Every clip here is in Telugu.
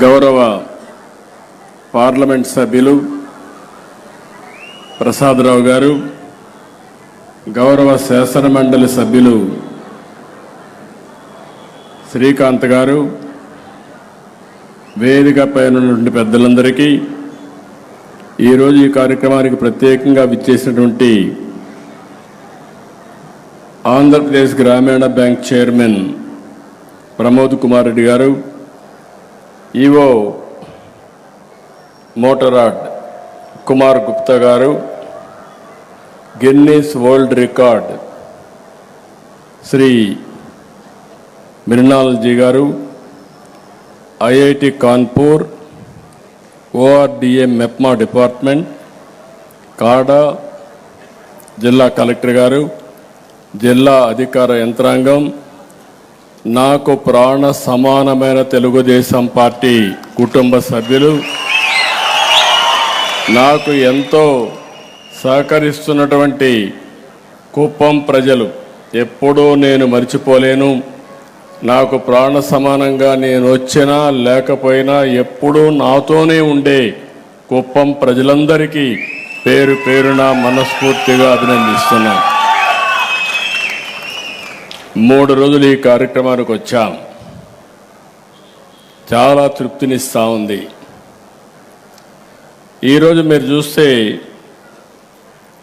గౌరవ పార్లమెంట్ సభ్యులు ప్రసాదరావు గారు, గౌరవ శాసనమండలి సభ్యులు శ్రీకాంత్ గారు, వేదికపై ఉన్నటువంటి పెద్దలందరికీ, ఈరోజు ఈ కార్యక్రమానికి ప్రత్యేకంగా విచ్చేసినటువంటి ఆంధ్రప్రదేశ్ గ్రామీణ బ్యాంక్ చైర్మన్ ప్రమోద్ కుమార్ రెడ్డి గారు, ఈవో మోటరాడ్ కుమార్ గుప్తా గారు, గిన్నీస్ వరల్డ్ రికార్డ్ శ్రీ మృణాల్జీ గారు, ఐఐటి కాన్పూర్, ఓఆర్డిఏ మెప్మా డిపార్ట్మెంట్, కాడా జిల్లా కలెక్టర్ గారు, జిల్లా అధికార యంత్రాంగం, నాకు ప్రాణ సమానమైన తెలుగుదేశం పార్టీ కుటుంబ సభ్యులు, నాకు ఎంతో సహకరిస్తున్నటువంటి కుప్పం ప్రజలు ఎప్పుడూ నేను మర్చిపోలేను. నాకు ప్రాణ సమానంగా నేను వచ్చినా లేకపోయినా ఎప్పుడూ నాతోనే ఉండే కుప్పం ప్రజలందరికీ పేరు పేరున మనస్ఫూర్తిగా అభినందిస్తున్నాను. 3 రోజులు ఈ కార్యక్రమానికి వచ్చాం. చాలా తృప్తినిస్తూ ఉంది. ఈరోజు మీరు చూస్తే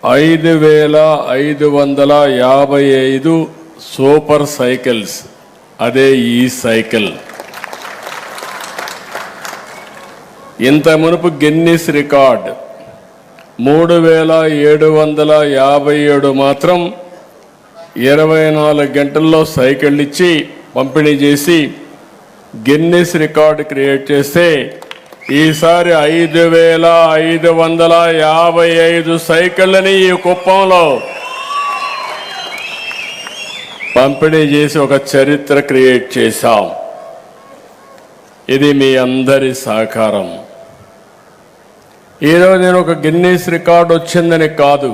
5555 సూపర్ సైకిల్స్, అదే ఈ సైకిల్. ఇంత మునుపు గిన్నీస్ రికార్డ్ 3757 మాత్రం 24 గంటల్లో సైకిల్ ఇచ్చి పంపిణీ చేసి గిన్నీస్ రికార్డు క్రియేట్ చేస్తే, ఈసారి 5555 సైకిళ్ళని ఈ కుప్పంలో పంపిణీ చేసి ఒక చరిత్ర క్రియేట్ చేశాం. ఇది మీ అందరి సహకారం. ఈరోజు నేను ఒక గిన్నీస్ రికార్డు వచ్చిందని కాదు,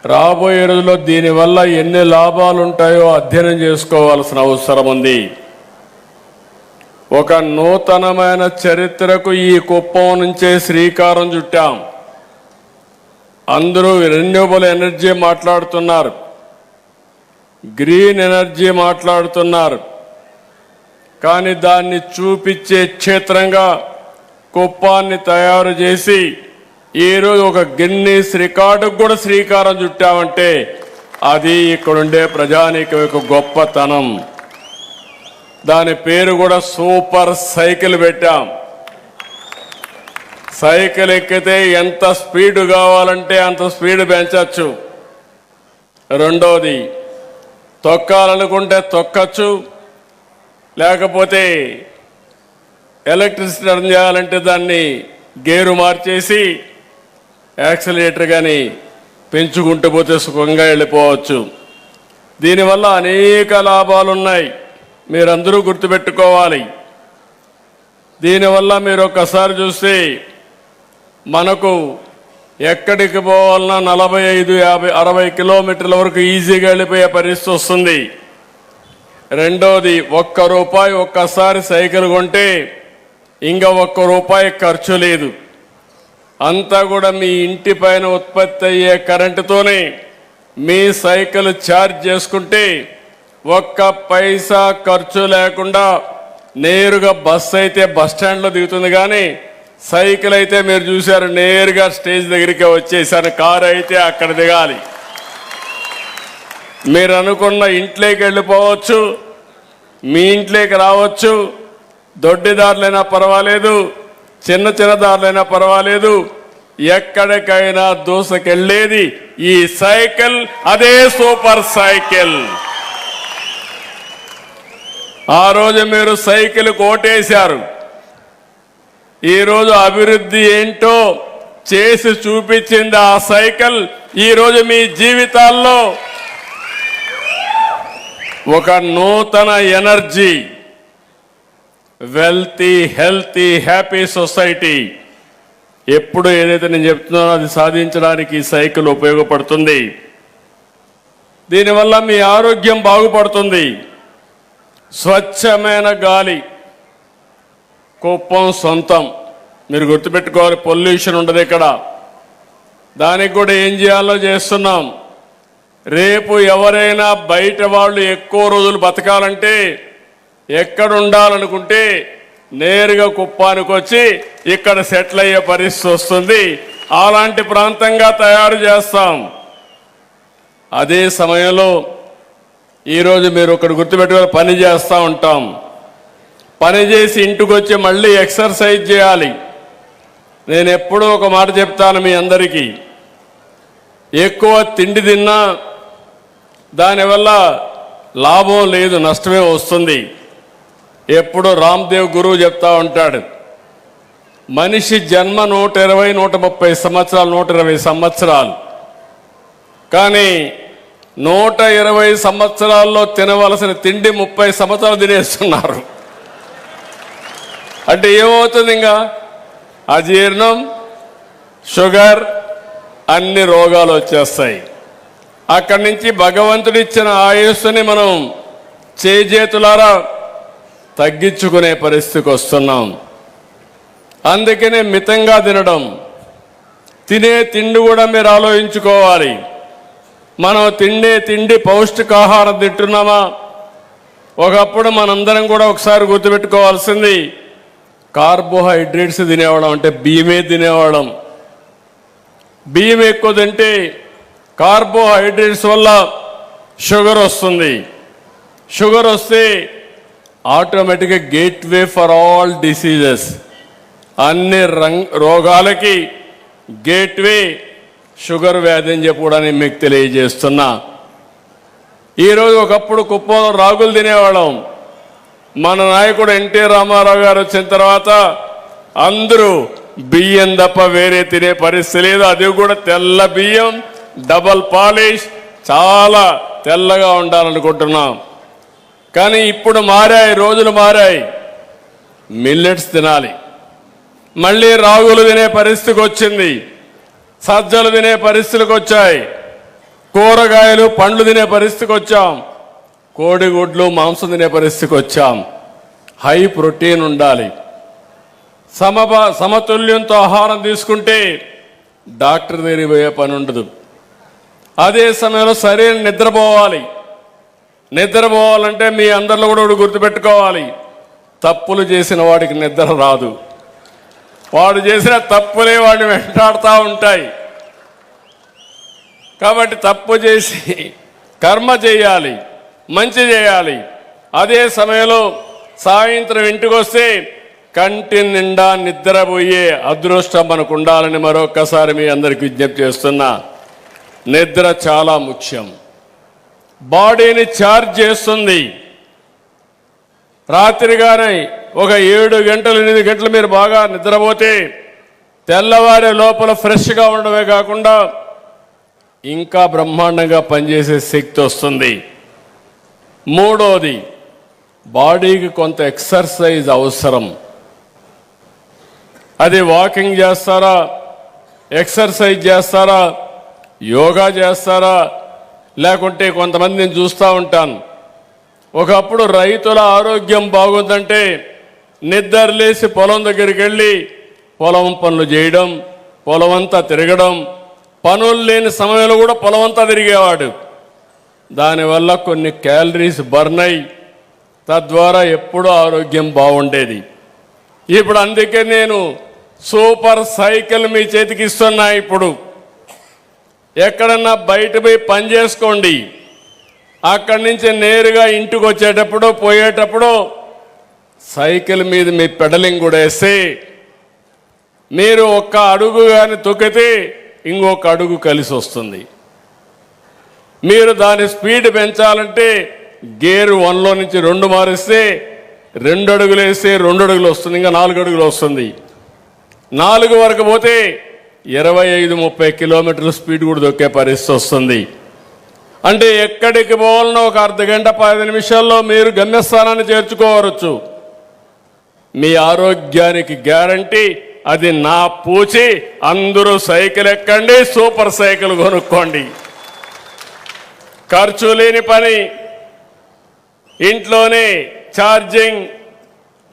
రాబోయే రోజుల్లో దీనివల్ల ఎన్ని లాభాలు ఉంటాయో అధ్యయనం చేసుకోవాల్సిన అవసరం ఉంది. ఒక నూతనమైన చరిత్రకు ఈ కుప్పం నుంచే శ్రీకారం చుట్టాం. అందరూ రెన్యూబుల్ ఎనర్జీ మాట్లాడుతున్నారు, గ్రీన్ ఎనర్జీ మాట్లాడుతున్నారు, కానీ దాన్ని చూపించే క్షేత్రంగా కుప్పాన్ని తయారు చేసి ఈరోజు ఒక గిన్నీస్ రికార్డుకు కూడా శ్రీకారం చుట్టామంటే అది ఇక్కడుండే ప్రజానీకం యొక్క గొప్పతనం. దాని పేరు కూడా సూపర్ సైకిల్ పెట్టాం. సైకిల్ ఎక్కితే ఎంత స్పీడ్ కావాలంటే అంత స్పీడ్ పెంచచ్చు. రెండోది, తొక్కాలనుకుంటే తొక్కచ్చు, లేకపోతే ఎలక్ట్రిసిటీ రన్ చేయాలంటే దాన్ని గేరు మార్చేసి యాక్సిలరేటర్ కానీ పెంచుకుంటూ పోతే సుఖంగా వెళ్ళిపోవచ్చు. దీనివల్ల అనేక లాభాలు ఉన్నాయి, మీరందరూ గుర్తుపెట్టుకోవాలి. దీనివల్ల మీరు ఒక్కసారి చూస్తే మనకు ఎక్కడికి పోవాలన్నా 45, 50, 60 కిలోమీటర్ల వరకు ఈజీగా వెళ్ళిపోయే పరిస్థితి వస్తుంది. రెండోది, ₹1 ఒక్కసారి సైకిల్ కొంటే ఇంకా ₹1 ఖర్చు లేదు. అంతా కూడా మీ ఇంటి పైన ఉత్పత్తి అయ్యే కరెంటుతోనే మీ సైకిల్ ఛార్జ్ చేసుకుంటే ₹1 ఖర్చు లేకుండా నేరుగా బస్సు అయితే బస్ స్టాండ్లో దిగుతుంది, కానీ సైకిల్ అయితే మీరు చూశారు నేరుగా స్టేజ్ దగ్గరికి వచ్చేసారు. కారు అయితే అక్కడ దిగాలి. మీరు అనుకున్న ఇంట్లోకి వెళ్ళిపోవచ్చు, మీ ఇంట్లోకి రావచ్చు. దొడ్డి దారులైనా పర్వాలేదు, చిన్న చిన్న దారులైనా పర్వాలేదు, ఎక్కడికైనా దూసుకెళ్ళేది ఈ సైకిల్, అదే సూపర్ సైకిల్. ఆ రోజు మీరు సైకిల్ కోటేశారు. ఈరోజు అభివృద్ధి ఏంటో చేసి చూపించింది ఆ సైకిల్. ఈరోజు మీ జీవితాల్లో ఒక నూతన energy, wealthy, healthy, happy society, ఎప్పుడు ఏదైతే నేను చెప్తున్నానో అది సాధించడానికి ఈ సైకిల్ ఉపయోగపడుతుంది. దీనివల్ల మీ ఆరోగ్యం బాగుపడుతుంది. స్వచ్ఛమైన గాలి, కుప్పం సొంతం. మీరు గుర్తుపెట్టుకోవాలి, పొల్యూషన్ ఉండదు ఇక్కడ. దానికి కూడా ఏం చేయాలో చేస్తున్నాం. రేపు ఎవరైనా బయట వాళ్ళు ఎక్కువ రోజులు బతకాలంటే ఎక్కడ ఉండాలనుకుంటే నేరుగా కుప్పానికి వచ్చి ఇక్కడ సెటిల్ అయ్యే పరిస్థితి వస్తుంది. అలాంటి ప్రాంతంగా తయారు చేస్తాం. అదే సమయంలో ఈరోజు మీరు ఒకటి గుర్తుపెట్టుకొని పని చేస్తూ ఉంటాం. పని చేసి ఇంటికి వచ్చి మళ్ళీ ఎక్సర్సైజ్ చేయాలి. నేను ఎప్పుడూ ఒక మాట చెప్తాను మీ అందరికీ, ఎక్కువ తిండి తిన్నా దానివల్ల లాభం లేదు, నష్టమే వస్తుంది. ఎప్పుడు రామ్దేవ్ గురువు చెప్తా ఉంటాడు, మనిషి జన్మ 120, 130 సంవత్సరాలు, 120 సంవత్సరాలు. కానీ 120 సంవత్సరాల్లో తినవలసిన తిండి 30 సంవత్సరాలు తినేస్తున్నారు. అంటే ఏమవుతుంది? ఇంకా అజీర్ణం, షుగర్, అన్ని రోగాలు వచ్చేస్తాయి. అక్కడి నుంచి భగవంతుడు ఇచ్చిన ఆయుస్సుని మనం చేజేతులారా తగ్గించుకునే పరిస్థితికి వస్తున్నాం. అందుకనే మితంగా తినడం. తినే తిండి కూడా మీరు ఆలోచించుకోవాలి. మనం తిండే తిండి పౌష్టికాహారం తింటున్నామా? ఒకప్పుడు మనందరం కూడా ఒకసారి గుర్తుపెట్టుకోవాల్సింది, కార్బోహైడ్రేట్స్ తినేవాళ్ళం, అంటే బియ్యమే తినేవాళ్ళం. బియ్యం ఎక్కువ తింటే కార్బోహైడ్రేట్స్ వల్ల షుగర్ వస్తుంది. షుగర్ వస్తే ఆటోమేటిక్గా గేట్వే ఫర్ ఆల్ డిసీజెస్, అన్ని రోగాలకి గేట్వే షుగర్ వ్యాధి అని చెప్పడానికి మీకు తెలియజేస్తున్నా. ఈరోజు ఒకప్పుడు కుప్పంలో రాగులు తినేవాళ్ళం. మన నాయకుడు ఎన్టీ రామారావు గారు వచ్చిన తర్వాత అందరూ బియ్యం తప్ప వేరే తినే పరిస్థితి లేదు. అది కూడా తెల్ల బియ్యం, డబల్ పాలిష్, చాలా తెల్లగా ఉండాలనుకుంటున్నాం. కానీ ఇప్పుడు మారాయి, రోజులు మారాయి. మిల్లెట్స్ తినాలి, మళ్ళీ రాగులు తినే పరిస్థితికి వచ్చింది, సజ్జలు తినే పరిస్థితికి వచ్చాయి, కూరగాయలు పండ్లు తినే పరిస్థితికి వచ్చాం, కోడిగుడ్లు మాంసం తినే పరిస్థితికి వచ్చాం. హై ప్రోటీన్ ఉండాలి. సమతుల్యంతో ఆహారం తీసుకుంటే డాక్టర్ దగ్గరికి పోయే పని ఉండదు. అదే సమయంలో సరైన నిద్రపోవాలి. నిద్రపోవాలంటే మీ అందరిలో కూడా గుర్తుపెట్టుకోవాలి, తప్పులు చేసిన వాడికి నిద్ర రాదు. వాడు చేసిన తప్పులే వాడిని వెంటాడుతూ ఉంటాయి. కాబట్టి తప్పు చేసి కర్మ చేయాలి, మంచి చేయాలి. అదే సమయంలో సాయంత్రం ఇంటికి వస్తే కంటి నిండా నిద్రపోయే అదృష్టం మనకు ఉండాలని మరొక్కసారి మీ అందరికీ విజ్ఞప్తి చేస్తున్నా. నిద్ర చాలా ముఖ్యం. బాడీని ఛార్జ్ చేస్తుంది. రాత్రిగానే ఒక 7 గంటలు 8 గంటలు మీరు బాగా నిద్రపోతే తెల్లవారే లోపల ఫ్రెష్గా ఉండడమే కాకుండా ఇంకా బ్రహ్మాండంగా పనిచేసే శక్తి వస్తుంది. మూడోది, బాడీకి కొంత ఎక్సర్సైజ్ అవసరం. అది వాకింగ్ చేస్తారా, ఎక్సర్సైజ్ చేస్తారా, యోగా చేస్తారా, లేకుంటే కొంతమంది నేను చూస్తూ ఉంటాను, ఒకప్పుడు రైతుల ఆరోగ్యం బాగుందంటే నిద్రలేసి పొలం దగ్గరికి వెళ్ళి పొలం పనులు చేయడం, పొలమంతా తిరగడం, పనులు లేని సమయంలో కూడా పొలమంతా తిరిగేవాడు. దానివల్ల కొన్ని క్యాలరీస్ బర్న్ అయ్యి తద్వారా ఎప్పుడూ ఆరోగ్యం బాగుండేది. ఇప్పుడు అందుకే నేను సూపర్ సైకిల్ మీ చేతికి ఇస్తున్నా. ఇప్పుడు ఎక్కడన్నా బయట పోయి పని చేసుకోండి, అక్కడి నుంచి నేరుగా ఇంటికి వచ్చేటప్పుడు పోయేటప్పుడు సైకిల్ మీద మీ పెడలింగ్ కూడా వేస్తే మీరు ఒక్క అడుగు కానీ తొక్కితే ఇంకొక అడుగు కలిసి వస్తుంది. మీరు దాని స్పీడ్ పెంచాలంటే గేర్ 1లో నుంచి 2 మారిస్తే 2 అడుగులు వేస్తే 2 అడుగులు వస్తుంది, ఇంకా 4 అడుగులు వస్తుంది. 4 వరకు పోతే 25-30 కిలోమీటర్ల స్పీడ్ కూడా దొక్కే పరిస్థితి వస్తుంది. అంటే ఎక్కడికి పోవాలన్నా ఒక అర్ధ గంట 10 నిమిషాల్లో మీరు గమ్యస్థానాన్ని చేర్చుకోవచ్చు. మీ ఆరోగ్యానికి గ్యారంటీ. అది నా పూచి. అందరూ సైకిల్ ఎక్కండి, సూపర్ సైకిల్ కొనుక్కోండి. ఖర్చు లేని పని, ఇంట్లోనే ఛార్జింగ్,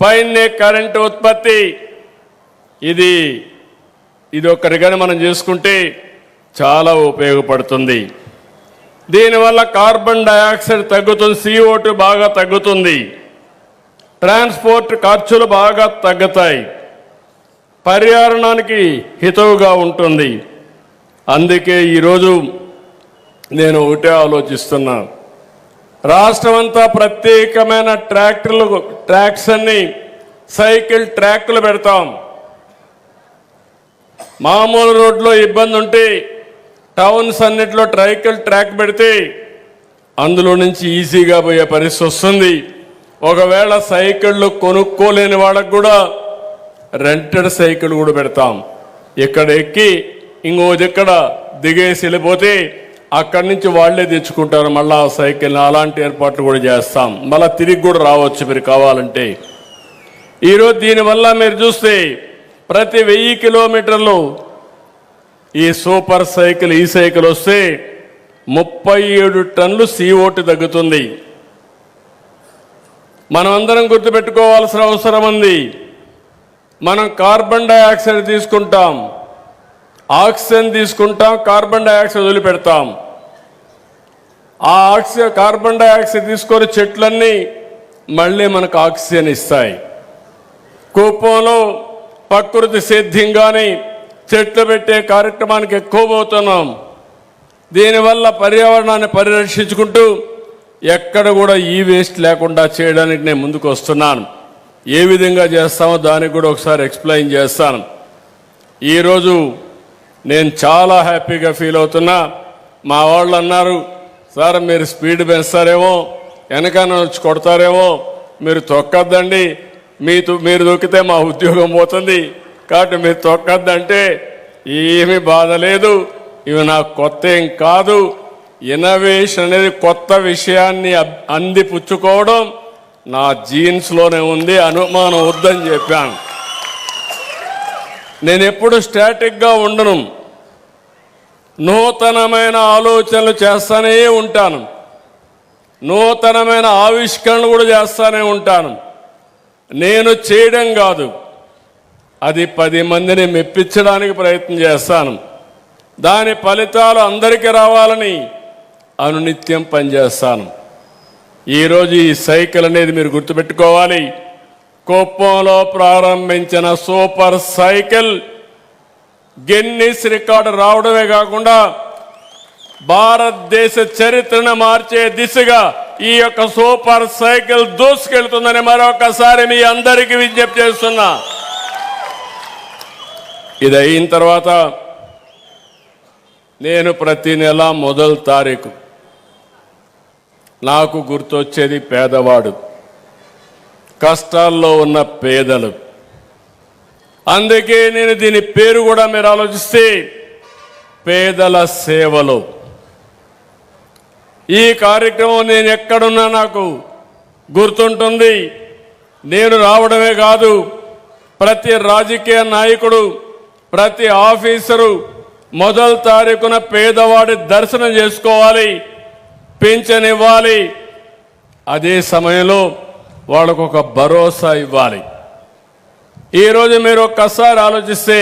పైనే కరెంటు ఉత్పత్తి. ఇది ఒక్కరిగానే మనం చేసుకుంటే చాలా ఉపయోగపడుతుంది. దీనివల్ల కార్బన్ డయాక్సైడ్ తగ్గుతుంది, CO2 బాగా తగ్గుతుంది, ట్రాన్స్పోర్ట్ ఖర్చులు బాగా తగ్గుతాయి, పర్యావరణానికి హితవుగా ఉంటుంది. అందుకే ఈరోజు నేను ఒకటే ఆలోచిస్తున్నా, రాష్ట్రమంతా ప్రత్యేకమైన ట్రాక్స్ అన్ని సైకిల్ ట్రాక్లు పెడతాం. మామూలు రోడ్లో ఇబ్బంది ఉంటే టౌన్స్ అన్నిట్లో సైకిల్ ట్రాక్ పెడితే అందులో నుంచి ఈజీగా పోయే పరిస్థితి వస్తుంది. ఒకవేళ సైకిళ్ళు కొనుక్కోలేని వాళ్ళకు కూడా రెంటెడ్ సైకిల్ కూడా పెడతాం. ఇక్కడ ఎక్కి ఇంకో దగ్గర దిగేసి వెళ్ళిపోతే అక్కడి నుంచి వాళ్లే తెచ్చుకుంటారు మళ్ళా ఆ సైకిల్. అలాంటి ఏర్పాట్లు కూడా చేస్తాం. మళ్ళీ తిరిగి కూడా రావచ్చు మీరు కావాలంటే. ఈరోజు దీనివల్ల మీరు చూస్తే ప్రతి 1000 కిలోమీటర్లు ఈ సూపర్ సైకిల్ ఈ సైకిల్ వస్తే 37 టన్నులు CO2 తగ్గుతుంది. మనం అందరం గుర్తుపెట్టుకోవాల్సిన అవసరం ఉంది. మనం కార్బన్ డయాక్సైడ్ తీసుకుంటాం, ఆక్సిజన్ తీసుకుంటాం, కార్బన్ డయాక్సైడ్ వదిలిపెడతాం. ఆ కార్బన్ డయాక్సైడ్ తీసుకొని చెట్లన్నీ మళ్ళీ మనకు ఆక్సిజన్ ఇస్తాయి. కుప్పంలో ప్రకృతి సేద్యంగానే చెట్లు పెట్టే కార్యక్రమానికి ఎక్కువ పోతున్నాం. దీనివల్ల పర్యావరణాన్ని పరిరక్షించుకుంటూ ఎక్కడ కూడా ఈ వేస్ట్ లేకుండా చేయడానికి నేను ముందుకు వస్తున్నాను. ఏ విధంగా చేస్తామో దానికి కూడా ఒకసారి ఎక్స్ప్లెయిన్ చేస్తాను. ఈరోజు నేను చాలా హ్యాపీగా ఫీల్ అవుతున్నా. మా వాళ్ళు అన్నారు, సార్ మీరు స్పీడ్ పెంచుతారేమో, వెనకాల వచ్చి కొడతారేమో, మీరు తొక్కద్దండి, మీరు దొక్కితే మా ఉద్యోగం పోతుంది, కాబట్టి మీరు తొక్కద్దంటే ఏమీ బాధ లేదు. ఇవి నాకు కొత్త ఏం కాదు. ఇన్నోవేషన్ అనేది కొత్త విషయాన్ని అందిపుచ్చుకోవడం నా జీన్స్లోనే ఉంది, అనుమానం వద్దని చెప్పాను. నేను ఎప్పుడు స్టాటిక్గా ఉండను, నూతనమైన ఆలోచనలు చేస్తానే ఉంటాను, నూతనమైన ఆవిష్కరణలు కూడా చేస్తానే ఉంటాను. నేను చేయడం కాదు, అది 10 మందిని మెప్పించడానికి ప్రయత్నం చేస్తాను. దాని ఫలితాలు అందరికీ రావాలని అనునిత్యం పనిచేస్తాను. ఈరోజు ఈ సైకిల్ అనేది మీరు గుర్తుపెట్టుకోవాలి. కుప్పంలో ప్రారంభించిన సూపర్ సైకిల్ గిన్నిస్ రికార్డు రావడమే కాకుండా భారతదేశ చరిత్రను మార్చే దిశగా ఈ యొక్క సూపర్ సైకిల్ దూసుకెళ్తుందని మరొకసారి మీ అందరికీ విజ్ఞప్తి చేస్తున్నా. ఇది అయిన తర్వాత నేను ప్రతి నెల 1వ తారీఖు నాకు గుర్తొచ్చేది పేదవాడు, కష్టాల్లో ఉన్న పేదలు. అందుకే నేను దీని పేరు కూడా మీరు ఆలోచిస్తే పేదల సేవలు. ఈ కార్యక్రమం నేను ఎక్కడున్నా నాకు గుర్తుంటుంది. నేను రావడమే కాదు, ప్రతి రాజకీయ నాయకుడు, ప్రతి ఆఫీసరు 1వ తారీఖున పేదవాడి దర్శనం చేసుకోవాలి, పింఛన్ ఇవ్వాలి. అదే సమయంలో వాళ్ళకు ఒక భరోసా ఇవ్వాలి. ఈరోజు మీరు ఒక్కసారి ఆలోచిస్తే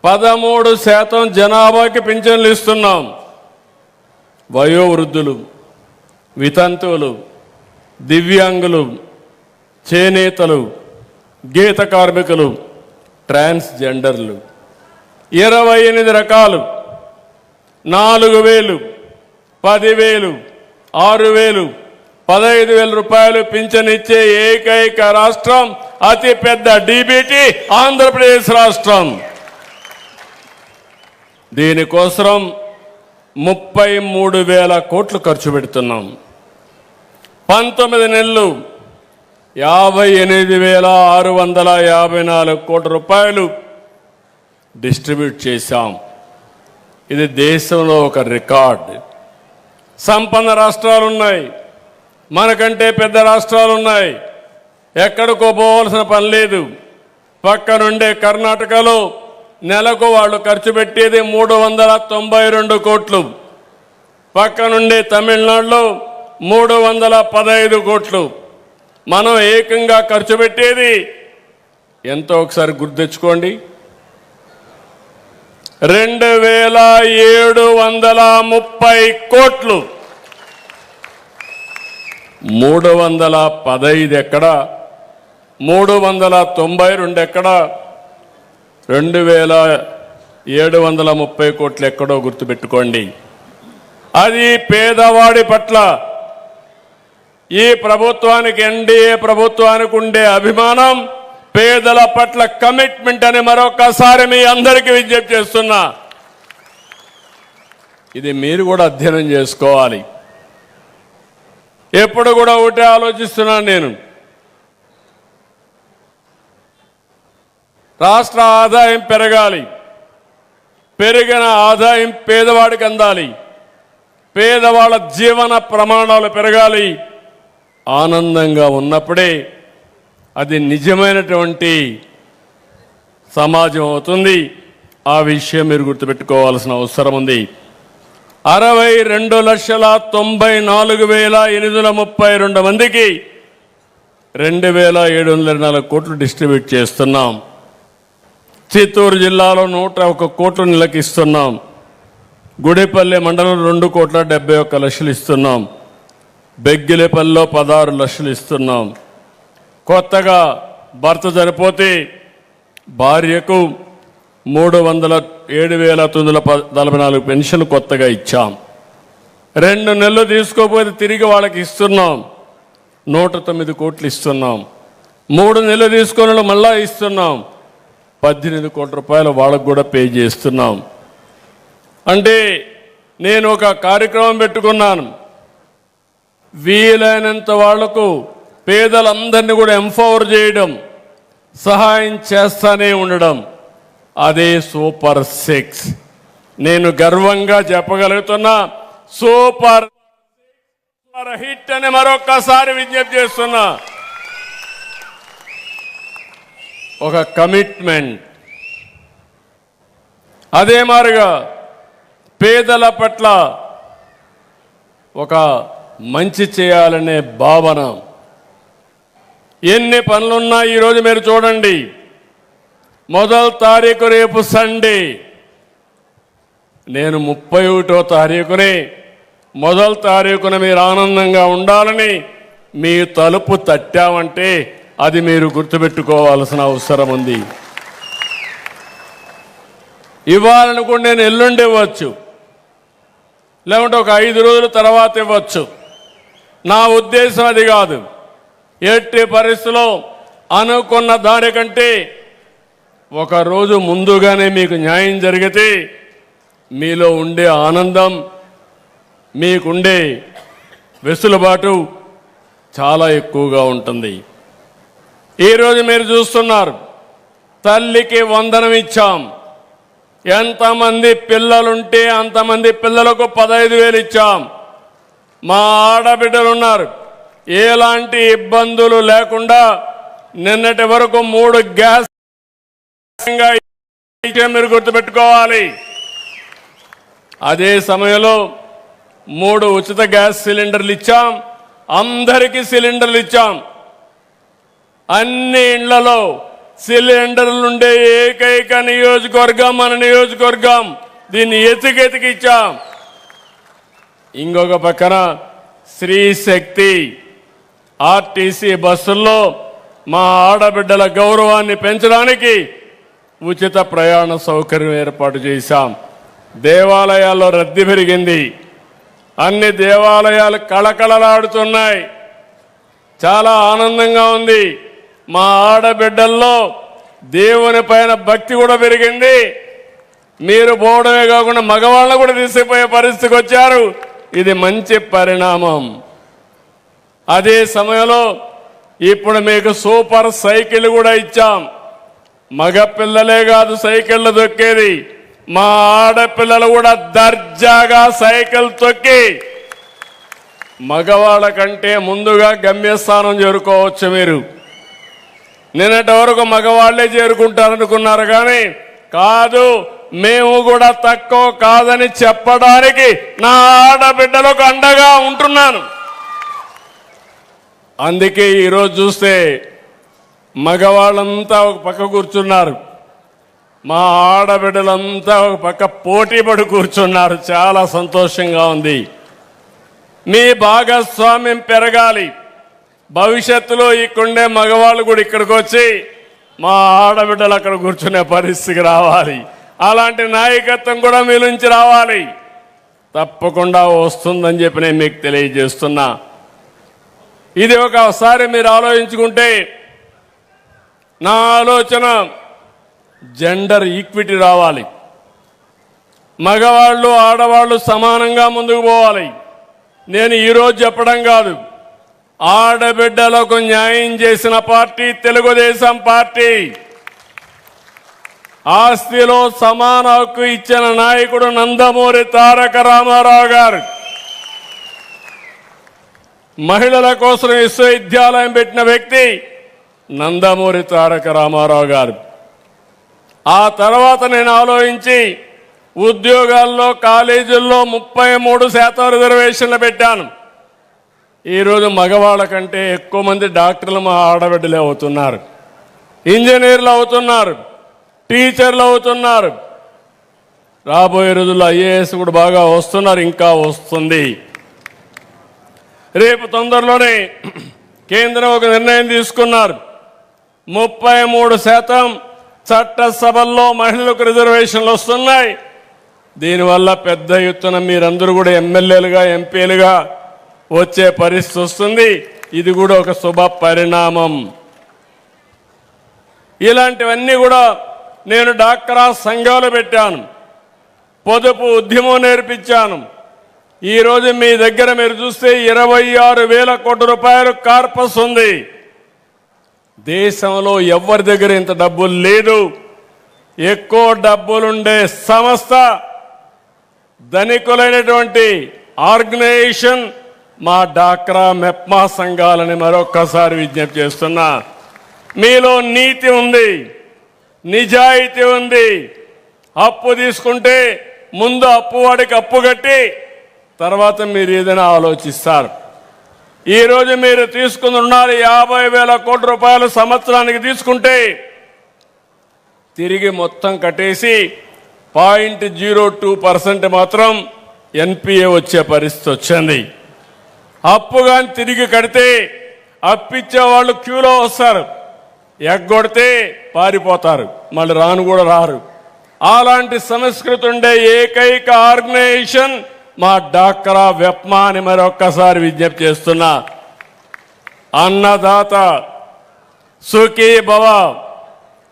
13% జనాభాకి పింఛన్లు ఇస్తున్నాం. వయోవృద్ధులు, వితంతువులు, దివ్యాంగులు, చేనేతలు, గీత కార్మికులు, ట్రాన్స్జెండర్లు 28 రకాలు, 4000, 10,000, 6,000, 15,000 రూపాయలు పింఛన్ ఇచ్చే ఏకైక రాష్ట్రం, అతి పెద్ద DBT ఆంధ్రప్రదేశ్ రాష్ట్రం. దీనికోసం 33,000 కోట్లు ఖర్చు పెడుతున్నాం. 19 నెలలు 58,654 కోట్ల రూపాయలు డిస్ట్రిబ్యూట్ చేశాం. ఇది దేశంలో ఒక రికార్డ్. సంపన్న రాష్ట్రాలు ఉన్నాయి, మనకంటే పెద్ద రాష్ట్రాలు ఉన్నాయి, ఎక్కడికో పోవాల్సిన పని లేదు. పక్కనుండే కర్ణాటకలో నెలకు వాళ్ళు ఖర్చు పెట్టేది 392 కోట్లు, పక్కనుండే తమిళనాడులో 315 కోట్లు, మనం ఏకంగా ఖర్చు పెట్టేది ఎంతో ఒకసారి గుర్తు తెచ్చుకోండి. 2730 కోట్లు. 315 ఎక్కడ, 392 ఎక్కడ, 2730 కోట్లు ఎక్కడో గుర్తుపెట్టుకోండి. అది పేదవాడి పట్ల ఈ ప్రభుత్వానికి, ఎన్డీఏ ప్రభుత్వానికి ఉండే అభిమానం, పేదల పట్ల కమిట్మెంట్ అని మరొకసారి మీ అందరికీ విజ్ఞప్తి చేస్తున్నా. ఇది మీరు కూడా అధ్యయనం చేసుకోవాలి. ఎప్పుడు కూడా ఒకటే ఆలోచిస్తున్నాను నేను, రాష్ట్ర ఆదాయం పెరగాలి, పెరిగిన ఆదాయం పేదవాడికి అందాలి, పేదవాళ్ళ జీవన ప్రమాణాలు పెరగాలి. ఆనందంగా ఉన్నప్పుడే అది నిజమైనటువంటి సమాజం అవుతుంది. ఆ విషయం మీరు గుర్తుపెట్టుకోవాల్సిన అవసరం ఉంది. 62,94,832 మందికి 2,704 కోట్లు డిస్ట్రిబ్యూట్ చేస్తున్నాం. చిత్తూరు జిల్లాలో 101 కోట్లు నెలకి ఇస్తున్నాం. గుడిపల్లి మండలం 2,71,00,000 ఇస్తున్నాం. బెగ్గిలిపల్లిలో 16 లక్షలు ఇస్తున్నాం. కొత్తగా భర్త చనిపోతే భార్యకు 7,944 పెన్షన్ కొత్తగా ఇచ్చాం. 2 నెలలు తీసుకోకపోతే తిరిగి వాళ్ళకి ఇస్తున్నాం. 109 కోట్లు ఇస్తున్నాం. 3 నెలలు తీసుకున్న మళ్ళా ఇస్తున్నాం. 18 కోట్ల రూపాయలు వాళ్ళకు కూడా పే చేస్తున్నాం. అంటే నేను ఒక కార్యక్రమం పెట్టుకున్నాను. వీలైనంత వాళ్లకు పేదలందరినీ కూడా ఎంపవర్ చేయడం, సహాయం చేస్తానే ఉండడం, అదే సూపర్ 6. నేను గర్వంగా చెప్పగలుగుతున్నా, సూపర్ హిట్ అని మరొక్కసారి విజ్ఞప్తి చేస్తున్నా. ఒక కమిట్మెంట్. అదే మారుగా పేదల పట్ల ఒక మంచి చేయాలనే భావన. ఎన్ని పనులున్నా ఈరోజు మీరు చూడండి, 1వ తారీఖు రేపు సండే, నేను 31వ తారీఖునే 1వ తారీఖున మీరు ఆనందంగా ఉండాలని మీ తలుపు తట్టామంటే అది మీరు గుర్తుపెట్టుకోవాల్సిన అవసరం ఉంది. ఇవ్వాలని కూడా నేను ఎల్లుండి ఇవ్వచ్చు, లేకుంటే ఒక 5 రోజుల తర్వాత ఇవ్వచ్చు. నా ఉద్దేశం అది కాదు. ఎట్టి పరిస్థితిలో అనుకున్న దానికంటే ఒక రోజు ముందుగానే మీకు న్యాయం జరిగితే మీలో ఉండే ఆనందం, మీకుండే వెసులుబాటు చాలా ఎక్కువగా ఉంటుంది. ఈరోజు మీరు చూస్తున్నారు, తల్లికి వందనం ఇచ్చాం. ఎంతమంది పిల్లలుంటే అంతమంది పిల్లలకు 15,000 ఇచ్చాం. మా ఆడబిడ్డలు ఉన్నారు, ఎలాంటి ఇబ్బందులు లేకుండా నిన్నటి వరకు 3 గ్యాస్ మీరు గుర్తుపెట్టుకోవాలి. అదే సమయంలో 3 ఉచిత గ్యాస్ సిలిండర్లు ఇచ్చాం. అందరికీ సిలిండర్లు ఇచ్చాం. అన్ని ఇళ్లలో సిలిండర్లు ఉండే ఏకైక నియోజకవర్గం మన నియోజకవర్గం. దీన్ని ఎతికెతికి ఇచ్చాం. ఇంకొక పక్కన శ్రీ శక్తి ఆర్టీసీ బస్సుల్లో మా ఆడబిడ్డల గౌరవాన్ని పెంచడానికి ఉచిత ప్రయాణ సౌకర్యం ఏర్పాటు చేశాం. దేవాలయాల్లో రద్దీ పెరిగింది. అన్ని దేవాలయాలు కళకళలాడుతున్నాయి. చాలా ఆనందంగా ఉంది. మా ఆడబిడ్డల్లో దేవుని పైన భక్తి కూడా పెరిగింది. మీరు పోవడమే కాకుండా మగవాళ్ళను కూడా తీసుకుపోయే పరిస్థితికి వచ్చారు. ఇది మంచి పరిణామం. అదే సమయంలో ఇప్పుడు మీకు సూపర్ సైకిల్ కూడా ఇచ్చాం. మగపిల్లలే కాదు సైకిళ్ళు తొక్కేది, మా ఆడపిల్లలు కూడా దర్జాగా సైకిల్ తొక్కి మగవాళ్ళ కంటే ముందుగా గమ్యస్థానం చేరుకోవచ్చు. మీరు నిన్నటి వరకు మగవాళ్లే చేరుకుంటారనుకున్నారు, కానీ కాదు, మేము కూడా తక్కువ కాదని చెప్పడానికి నా ఆడబిడ్డలకు అండగా ఉంటున్నాను. అందుకే ఈరోజు చూస్తే మగవాళ్ళంతా ఒక పక్క కూర్చున్నారు, మా ఆడబిడ్డలంతా ఒక పక్క పోటీ పడి కూర్చున్నారు. చాలా సంతోషంగా ఉంది. మీ భాగస్వామ్యం పెరగాలి. భవిష్యత్తులో ఇక్కడే మగవాళ్ళు కూడా ఇక్కడికి వచ్చి మా ఆడబిడ్డలు అక్కడ కూర్చునే పరిస్థితికి రావాలి. అలాంటి నాయకత్వం కూడా మీ నుంచి రావాలి. తప్పకుండా వస్తుందని చెప్పి నేను మీకు తెలియజేస్తున్నా. ఇది ఒకసారి మీరు ఆలోచించుకుంటే, నా ఆలోచన జెండర్ ఈక్విటీ రావాలి. మగవాళ్ళు ఆడవాళ్ళు సమానంగా ముందుకు పోవాలి. నేను ఈరోజు చెప్పడం కాదు, ఆడబిడ్డలకు న్యాయం చేసిన పార్టీ తెలుగుదేశం పార్టీ. ఆస్తిలో సమాన హక్కు ఇచ్చిన నాయకుడు నందమూరి తారక రామారావు గారు. మహిళల కోసం విశ్వవిద్యాలయం పెట్టిన వ్యక్తి నందమూరి తారక రామారావు గారు. ఆ తర్వాత నేను ఆలోచించి ఉద్యోగాల్లో కాలేజీల్లో 33% రిజర్వేషన్లు పెట్టాను. ఈరోజు మగవాళ్ళ కంటే ఎక్కువ మంది డాక్టర్లు మా ఆడబిడ్డలే అవుతున్నారు, ఇంజనీర్లు అవుతున్నారు, టీచర్లు అవుతున్నారు. రాబోయే రోజుల్లో ఐఏఎస్ కూడా బాగా వస్తున్నారు, ఇంకా వస్తుంది. రేపు తొందరలోనే కేంద్రం ఒక నిర్ణయం తీసుకున్నారు. 33% చట్టసభల్లో మహిళలకు రిజర్వేషన్లు వస్తున్నాయి. దీనివల్ల పెద్ద ఎత్తున మీరందరూ కూడా ఎమ్మెల్యేలుగా ఎంపీలుగా వచ్చే పరిస్థితి వస్తుంది. ఇది కూడా ఒక శుభ పరిణామం. ఇలాంటివన్నీ కూడా నేను డాక్రా సంఘాలు పెట్టాను, పొదుపు ఉద్యమం నేర్పించాను. ఈరోజు మీ దగ్గర మీరు చూస్తే 26,000 కోట్ల రూపాయలు కార్పస్ ఉంది. దేశంలో ఎవరి దగ్గర ఇంత డబ్బులు లేదు. ఎక్కువ డబ్బులుండే సంస్థ, ధనికులైనటువంటి ఆర్గనైజేషన్ మా డాక్రా మెప్మా సంఘాలని మరొక్కసారి విజ్ఞప్తి చేస్తున్నా. మీలో నీతి ఉంది, నిజాయితీ ఉంది. అప్పు తీసుకుంటే ముందు అప్పువాడికి అప్పు కట్టి తర్వాత మీరు ఏదైనా ఆలోచిస్తారు. ఈరోజు మీరు తీసుకుని ఉన్నారు 50,000 కోట్ల రూపాయలు సంవత్సరానికి తీసుకుంటే తిరిగి మొత్తం కట్టేసి 0.02% మాత్రం ఎన్పిఏ వచ్చే పరిస్థితి వచ్చింది. అప్పుగా తిరిగి కడితే అప్పిచ్చే వాళ్ళు క్యూలో వస్తారు, ఎగ్గొడితే పారిపోతారు, మళ్ళీ రాను కూడా రారు. అలాంటి సంస్కృతి ఉండే ఏకైక ఆర్గనైజేషన్ మా డాక్రా వెప్మా అని మరొక్కసారి విజ్ఞప్తి చేస్తున్నా. అన్నదాత సుఖీ భవ.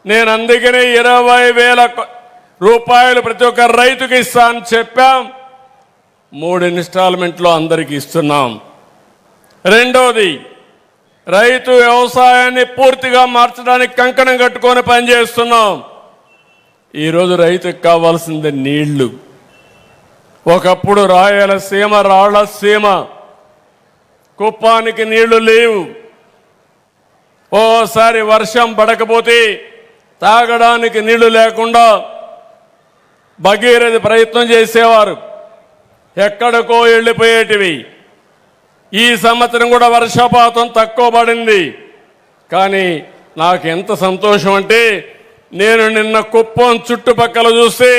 నేను అందుకనే 20,000 రూపాయలు ప్రతి ఒక్క రైతుకి ఇస్తా అని చెప్పాం. 3 ఇన్స్టాల్మెంట్లో అందరికి ఇస్తున్నాం. రెండోది, రైతు వ్యవసాయాన్ని పూర్తిగా మార్చడానికి కంకణం కట్టుకొని పనిచేస్తున్నాం. ఈరోజు రైతుకు కావాల్సింది నీళ్లు. ఒకప్పుడు రాయలసీమ, రాళ్లసీమ, కుప్పానికి నీళ్లు లేవు. ఓసారి వర్షం పడకపోతే తాగడానికి నీళ్లు లేకుండా భగీరథ ప్రయత్నం చేసేవారు, ఎక్కడికో వెళ్ళిపోయేటివి. ఈ సంవత్సరం కూడా వర్షపాతం తక్కువ పడింది. కానీ నాకు ఎంత సంతోషం అంటే, నేను నిన్న కుప్పం చుట్టుపక్కల చూస్తే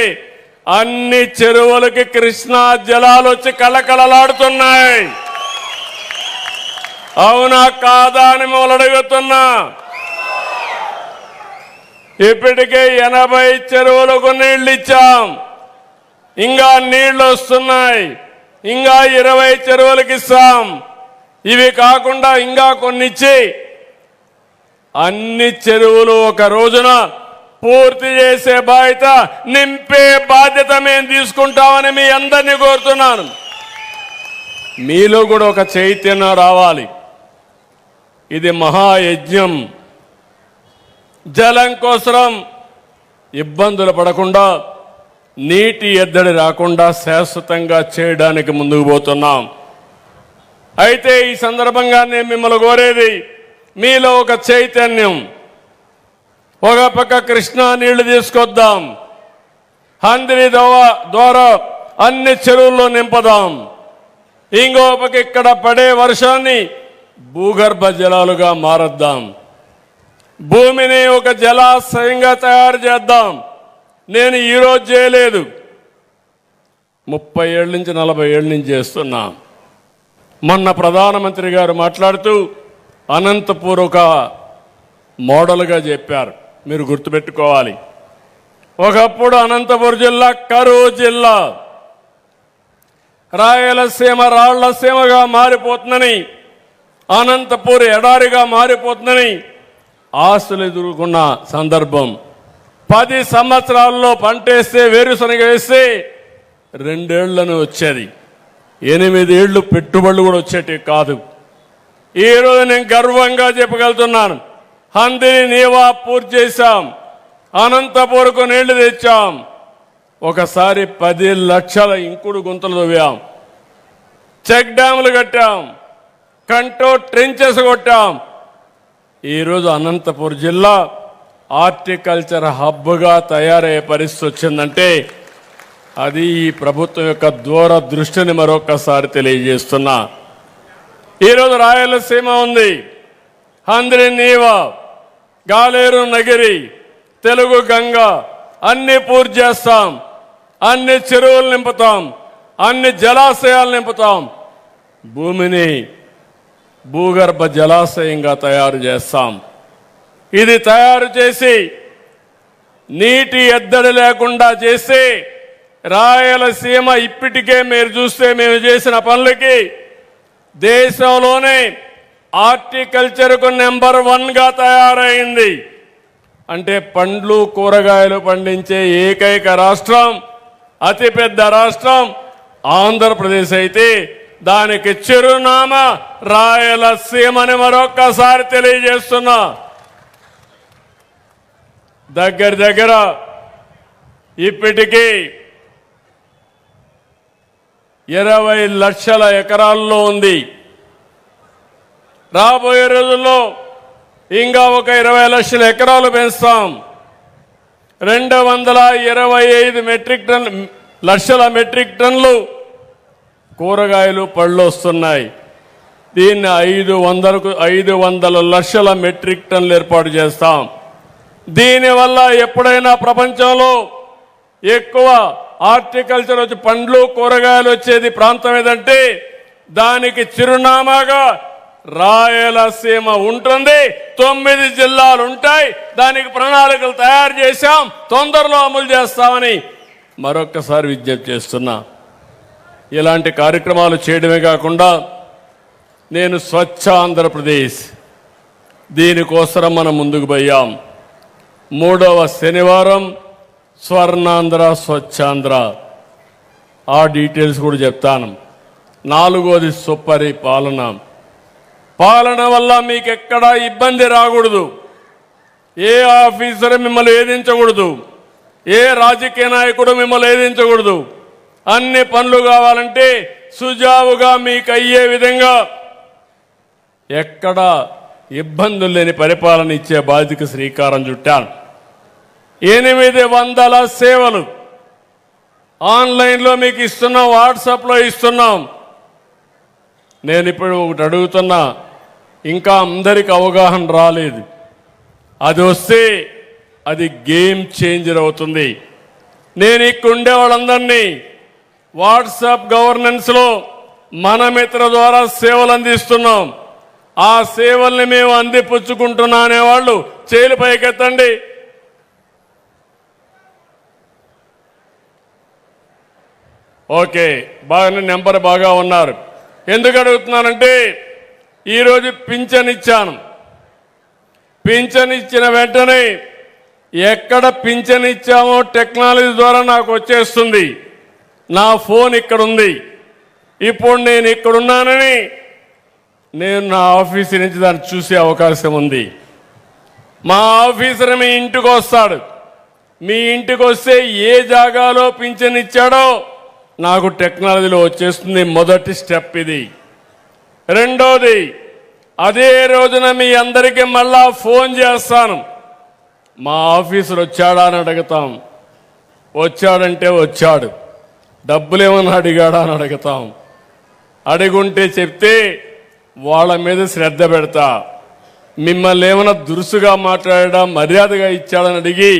అన్ని చెరువులకి కృష్ణా జలాలు వచ్చి కళకళలాడుతున్నాయి. అవునా కాదా అని మొదలు అడుగుతున్నా. ఇప్పటికే 80 చెరువులకు నీళ్లు ఇచ్చాం, ఇంకా నీళ్లు వస్తున్నాయి. ఇంకా 20 చెరువులకు ఇస్తాం. ఇవి కాకుండా ఇంకా కొన్ని ఇచ్చి అన్ని చెరువులు ఒక రోజున పూర్తి చేసే బాధ్యత, నింపే బాధ్యత మేము తీసుకుంటామని మీ అందరినీ కోరుతున్నాను. మీలో కూడా ఒక చైతన్యం రావాలి. ఇది మహాయజ్ఞం. జలం కోసం ఇబ్బందులు పడకుండా, నీటి ఎద్దడి రాకుండా శాశ్వతంగా చేయడానికి ముందుకు పోతున్నాం. అయితే ఈ సందర్భంగా నేను మిమ్మల్ని కోరేది, మీలో ఒక చైతన్యం. ఒక పక్క కృష్ణా నీళ్లు తీసుకొద్దాం, హంద్రి ద్వారా అన్ని చెరువుల్లో నింపదాం. ఇంకో పక్క ఇక్కడ పడే వర్షాన్ని భూగర్భ జలాలుగా మారద్దాం. భూమిని ఒక జలాశయంగా తయారు చేద్దాం. నేను ఈరోజు చేయలేదు, 30 ఏళ్ళ నుంచి 40 ఏళ్ళ నుంచి చేస్తున్నా. మొన్న ప్రధానమంత్రి గారు మాట్లాడుతూ అనంతపూర్ ఒక మోడల్గా చెప్పారు. మీరు గుర్తుపెట్టుకోవాలి, ఒకప్పుడు అనంతపురం జిల్లా కరువు జిల్లా, రాయలసీమ రాళ్లసీమగా మారిపోతుందని, అనంతపూర్ ఎడారిగా మారిపోతుందని ఆశలు ఎదుర్కొన్న సందర్భం. 10 సంవత్సరాల్లో పంటేస్తే, వేరుశనగ వేస్తే 2 ఏళ్లను వచ్చేది, 8 ఏళ్లు పెట్టుబడులు కూడా వచ్చేటివి కాదు. ఈరోజు నేను గర్వంగా చెప్పగలుగుతున్నాను, హందిని నీవా పూర్తి చేశాం, అనంతపూర్కు నీళ్లు తెచ్చాం, ఒకసారి 10 లక్షల ఇంకుడు గుంతలు తవ్వాం, చెక్ డ్యాములు కట్టాం, కంటో ట్రెంచెస్ కొట్టాం. ఈరోజు అనంతపురం జిల్లా హార్టికల్చర్ హబ్గా తయారయ్యే పరిస్థితి వచ్చిందంటే అది ఈ ప్రభుత్వం యొక్క దూరదృష్టిని మరొకసారి తెలియజేస్తున్నా. ఈరోజు రాయలసీమ ఉంది, హంద్రి నీవా, గాలేరు నగిరి, తెలుగు గంగ అన్ని పూర్తి చేస్తాం, అన్ని చెరువులు నింపుతాం, అన్ని జలాశయాలు నింపుతాం, భూమిని భూగర్భ జలాశయంగా తయారు చేస్తాం. ఇది తయారు చేసి నీటి ఎద్దడి లేకుండా చేసి రాయలసీమ ఇప్పటికే మీరు చూస్తే మేము చేసిన పనులకి దేశంలోనే హార్టికల్చర్కు నెంబర్ 1గా తయారైంది. అంటే పండ్లు కూరగాయలు పండించే ఏకైక రాష్ట్రం, అతిపెద్ద రాష్ట్రం ఆంధ్రప్రదేశ్ అయితే దానికి చిరునామా రాయలసీమని మరొక్కసారి తెలియజేస్తున్నా. దగ్గర ఇప్పటికీ 20 లక్షల ఎకరాల్లో ఉంది. రాబోయే రోజుల్లో ఇంకా ఒక 20 లక్షల ఎకరాలు పెంచుతాం. 225 లక్షల మెట్రిక్ టన్నులు కూరగాయలు పళ్ళు వస్తున్నాయి. దీన్ని 500 లక్షల మెట్రిక్ టన్నులు ఏర్పాటు చేస్తాం. దీనివల్ల ఎప్పుడైనా ప్రపంచంలో ఎక్కువ హార్టికల్చర్ వచ్చి పండ్లు కూరగాయలు వచ్చేది ప్రాంతం ఏదంటే దానికి చిరునామాగా రాయలసీమ ఉంటుంది. 9 జిల్లాలు ఉంటాయి. దానికి ప్రణాళికలు తయారు చేశాం, తొందరలో అమలు చేస్తామని మరొక్కసారి విజ్ఞప్తి చేస్తున్నా. ఇలాంటి కార్యక్రమాలు చేయడమే కాకుండా నేను స్వచ్ఛ ఆంధ్రప్రదేశ్ దీనికోసం మనం ముందుకు పోయాం. 3వ శనివారం స్వర్ణాంధ్ర స్వచ్ఛాంధ్ర, ఆ డీటెయిల్స్ కూడా చెప్తాను. 4వది సుపరిపాలన. పాలన వల్ల మీకు ఎక్కడా ఇబ్బంది రాకూడదు. ఏ ఆఫీసర్ మిమ్మల్ని వేధించకూడదు, ఏ రాజకీయ నాయకుడు మిమ్మల్ని వేధించకూడదు. అన్ని పనులు కావాలంటే సుజావుగా మీకు అయ్యే విధంగా ఎక్కడా ఇబ్బందులు లేని పరిపాలన ఇచ్చే బాధ్యతకు శ్రీకారం చుట్టాను. 800 సేవలు ఆన్లైన్లో మీకు ఇస్తున్నాం, వాట్సాప్లో ఇస్తున్నాం. నేను ఇప్పుడు ఒకటి అడుగుతున్నా, ఇంకా అందరికి అవగాహన రాలేదు. అది వస్తే అది గేమ్ చేంజర్ అవుతుంది. నేను ఇక్కడ ఉండే వాళ్ళందరినీ వాట్సాప్ గవర్నెన్స్లో మన మిత్ర ద్వారా సేవలు అందిస్తున్నాం. ఆ సేవల్ని మేము అందిపుచ్చుకుంటున్నా అనేవాళ్ళు చేలు పైకెత్తండి. ఓకే, బాగానే నెంబర్ బాగా ఉన్నారు. ఎందుకు అడుగుతున్నానంటే ఈరోజు పింఛన్ ఇచ్చాను. పింఛన్ ఇచ్చిన వెంటనే ఎక్కడ పింఛన్ ఇచ్చామో టెక్నాలజీ ద్వారా నాకు వచ్చేస్తుంది. నా ఫోన్ ఇక్కడ ఉంది. ఇప్పుడు నేను ఇక్కడున్నానని నేను నా ఆఫీసు నుంచి దాన్ని చూసే అవకాశం ఉంది. మా ఆఫీసర్ మీ ఇంటికి వస్తాడు. మీ ఇంటికి వస్తే ఏ జాగాలో పింఛన్ ఇచ్చాడో నాకు టెక్నాలజీలో వచ్చేస్తుంది. మొదటి స్టెప్ ఇది. రెండోది, అదే రోజున మీ అందరికీ మళ్ళా ఫోన్ చేస్తాను. మా ఆఫీసర్ వచ్చాడా అని అడుగుతాం. వచ్చాడంటే వచ్చాడు, డబ్బులు ఏమన్నా అడిగాడా అని అడుగుతాం. అడుగుంటే చెప్తే వాళ్ళ మీద శ్రద్ధ పెడతా. మిమ్మల్ని ఏమైనా దురుసుగా మాట్లాడడం మర్యాదగా ఇచ్చాడని అడిగి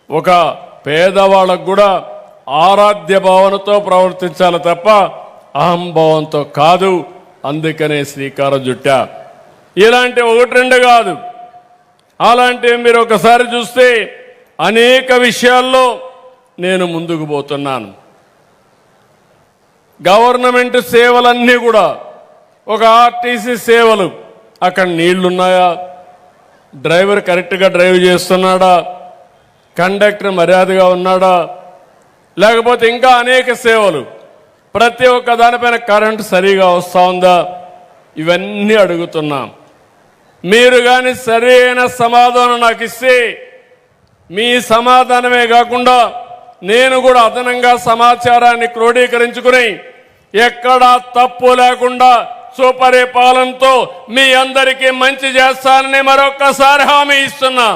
ఒక పేదవాళ్ళకు కూడా ఆరాధ్య భావనతో ప్రవర్తించాలి తప్ప అహంభావంతో కాదు. అందుకనే శ్రీకారం చుట్టా. ఇలాంటి ఒకటి రెండు కాదు, అలాంటివి మీరు ఒకసారి చూస్తే అనేక విషయాల్లో నేను ముందుకు పోతున్నాను. గవర్నమెంట్ సేవలన్నీ కూడా ఒక ఆర్టీసీ సేవలు, అక్కడ నీళ్లున్నాయా, డ్రైవర్ కరెక్ట్గా డ్రైవ్ చేస్తున్నాడా, కండక్టర్ మర్యాదగా ఉన్నాడా, లేకపోతే ఇంకా అనేక సేవలు, ప్రతి ఒక్క దానిపైన కరెంటు సరిగా వస్తూ ఉందా, ఇవన్నీ అడుగుతున్నాం. మీరు కానీ సరైన సమాధానం నాకు ఇస్తే మీ సమాధానమే కాకుండా నేను కూడా అదనంగా సమాచారాన్ని క్రోడీకరించుకుని ఎక్కడా తప్పు లేకుండా సుపరిపాలనతో మీ అందరికీ మంచి చేస్తానని మరొక్కసారి హామీ ఇస్తున్నా.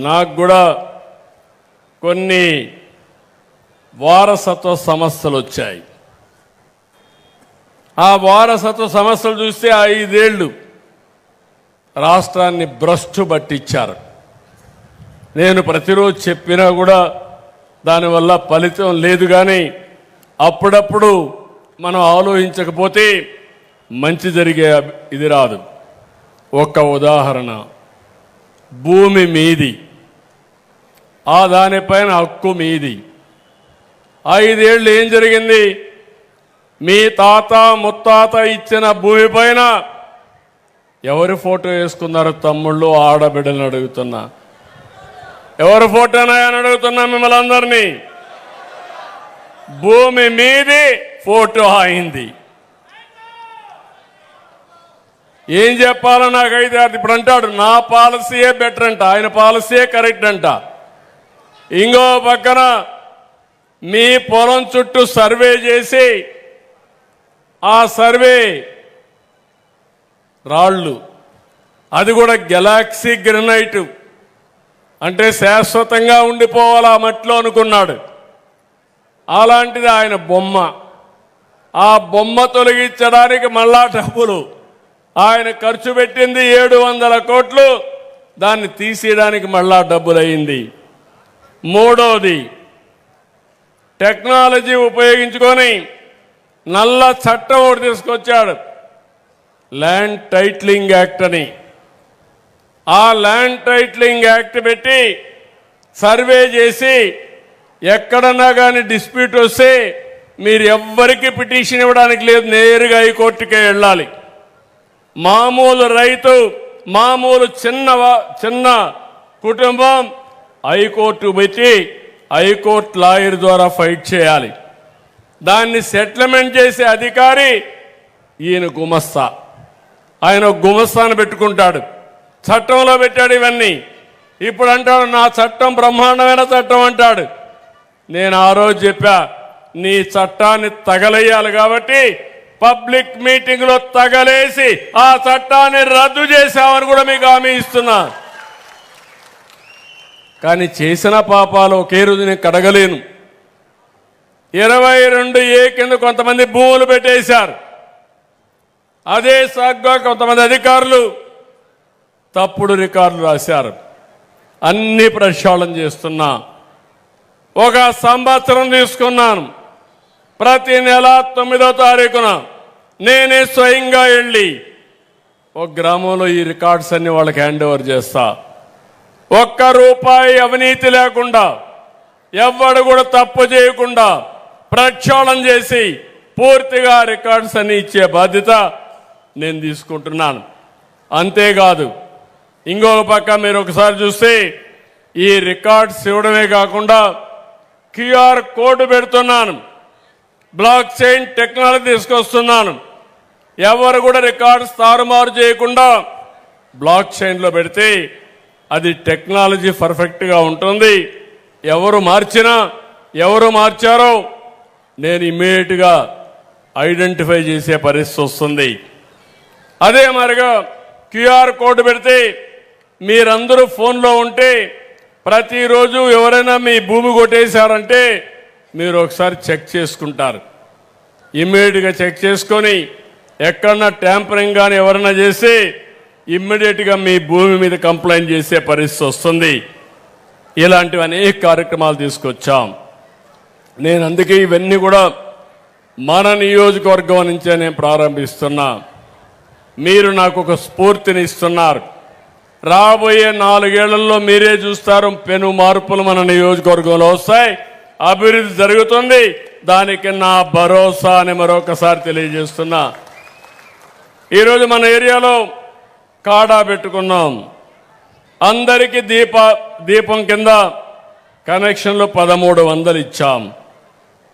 నాకు కూడా కొన్ని వారసత్వ సమస్యలు వచ్చాయి. ఆ వారసత్వ సమస్యలు చూస్తే 5 ఏళ్లు రాష్ట్రాన్ని భ్రష్టు పట్టించారు. నేను ప్రతిరోజు చెప్పినా కూడా దానివల్ల ఫలితం లేదు. కానీ అప్పుడప్పుడు మనం ఆలోచించకపోతే మంచి జరిగే ఇది రాదు. ఒక ఉదాహరణ, భూమి మీది, ఆ దానిపైన హక్కు మీది. 5 ఏళ్ళు ఏం జరిగింది? మీ తాత ముత్తాత ఇచ్చిన భూమి పైన ఎవరి ఫోటో వేసుకున్నారు? తమ్ముళ్ళు ఆడబిడ్డలను అడుగుతున్నా, ఎవరి ఫోటోనాయని అడుగుతున్నా మిమ్మల్ని అందరినీ. భూమి మీది ఫోటో అయింది. ఏం చెప్పాలో నాకైతే అది ఇప్పుడు అంటాడు నా పాలసీయే బెటర్ అంట, ఆయన పాలసీయే కరెక్ట్ అంట. ఇంకో పక్కన మీ పొలం చుట్టూ సర్వే చేసి ఆ సర్వే రాళ్ళు, అది కూడా గెలాక్సీ గ్రనైట్, అంటే శాశ్వతంగా ఉండిపోవాలి ఆ మట్టిలో అనుకున్నాడు. అలాంటిది ఆయన బొమ్మ, ఆ బొమ్మ తొలగించడానికి మళ్ళా డబ్బులు ఆయన ఖర్చు పెట్టింది 700 కోట్లు, దాన్ని తీసేయడానికి మళ్ళా డబ్బులు అయింది. మూడోది, టెక్నాలజీ ఉపయోగించుకొని నల్ల చట్టం ఒకటి తీసుకొచ్చాడు, ల్యాండ్ టైటిలింగ్ యాక్ట్ అని. ఆ ల్యాండ్ టైటిలింగ్ యాక్ట్ పెట్టి సర్వే చేసి ఎక్కడన్నా కానీ డిస్ప్యూట్ వస్తే మీరు ఎవ్వరికి పిటిషన్ ఇవ్వడానికి లేదు, నేరుగా హైకోర్టుకే వెళ్ళాలి. మామూలు రైతు, మామూలు చిన్న కుటుంబం హైకోర్టు పెట్టి హైకోర్టు లాయర్ ద్వారా ఫైట్ చేయాలి. దాన్ని సెటిల్మెంట్ చేసే అధికారి ఈయన గుమస్తా. ఆయన గుమస్తాను పెట్టుకుంటాడు, చట్టంలో పెట్టాడు ఇవన్నీ. ఇప్పుడు అంటాడు నా చట్టం బ్రహ్మాండమైన చట్టం అంటాడు. నేను ఆ రోజు చెప్పా, నీ చట్టాన్ని తగలేయాలి కాబట్టి పబ్లిక్ మీటింగ్ లో తగలేసి ఆ చట్టాన్ని రద్దు చేశామని కూడా మీకు హామీ ఇస్తున్నా. కానీ చేసిన పాపాలు ఒకే రోజు నేను కడగలేను. 22A కింద కొంతమంది భూములు పెట్టేశారు. అదే సాగ్గా కొంతమంది అధికారులు తప్పుడు రికార్డులు రాశారు. అన్ని ప్రక్షాళన చేస్తున్నా. ఒక సంవత్సరం తీసుకున్నాను. ప్రతి నెల 9వ తారీఖున నేనే స్వయంగా వెళ్ళి ఒక గ్రామంలో ఈ రికార్డ్స్ అన్ని వాళ్ళకి హ్యాండ్ ఓవర్ చేస్తా. ₹1 అవినీతి లేకుండా, ఎవ్వడు కూడా తప్పు చేయకుండా ప్రక్షాళన చేసి పూర్తిగా రికార్డ్స్ అన్ని ఇచ్చే బాధ్యత నేను తీసుకుంటున్నాను. అంతేకాదు, ఇంకొక పక్క మీరు ఒకసారి చూస్తే ఈ రికార్డ్స్ ఇవ్వడమే కాకుండా QR కోడ్ పెడుతున్నాను, బ్లాక్ చైన్ టెక్నాలజీ తీసుకొస్తున్నాను. ఎవరు కూడా రికార్డ్స్ తారుమారు చేయకుండా బ్లాక్ చైన్లో పెడితే అది టెక్నాలజీ పర్ఫెక్ట్గా ఉంటుంది. ఎవరు మార్చినా, ఎవరు మార్చారో నేను ఇమ్మీడియట్గా ఐడెంటిఫై చేసే పరిస్థితి వస్తుంది. అదే మరిగా QR కోడ్ పెడితే మీరందరూ ఫోన్లో ఉంటే ప్రతిరోజు ఎవరైనా మీ భూమి కొట్టేశారంటే మీరు ఒకసారి చెక్ చేసుకుంటారు. ఇమ్మీడియట్గా చెక్ చేసుకొని ఎక్కడన్నా ట్యాంపరింగ్ కానీ ఎవరన్నా చేసి ఇమ్మీడియట్గా మీ భూమి మీద కంప్లైంట్ చేసే పరిస్థితి వస్తుంది. ఇలాంటివి అనేక కార్యక్రమాలు తీసుకొచ్చాం. నేను అందుకే ఇవన్నీ కూడా మన నియోజకవర్గం నుంచే నేను ప్రారంభిస్తున్నా. మీరు నాకు ఒక స్ఫూర్తిని ఇస్తున్నారు. రాబోయే 4 ఏళ్లలో మీరే చూస్తారు, పెను మార్పులు మన నియోజకవర్గంలో వస్తాయి, అభివృద్ధి జరుగుతుంది. దానికి నా భరోసా అని మరొకసారి తెలియజేస్తున్నా. ఈరోజు మన ఏరియాలో కాడా పెట్టుకున్నాం. అందరికీ దీపం కింద కనెక్షన్లు 1300 ఇచ్చాం.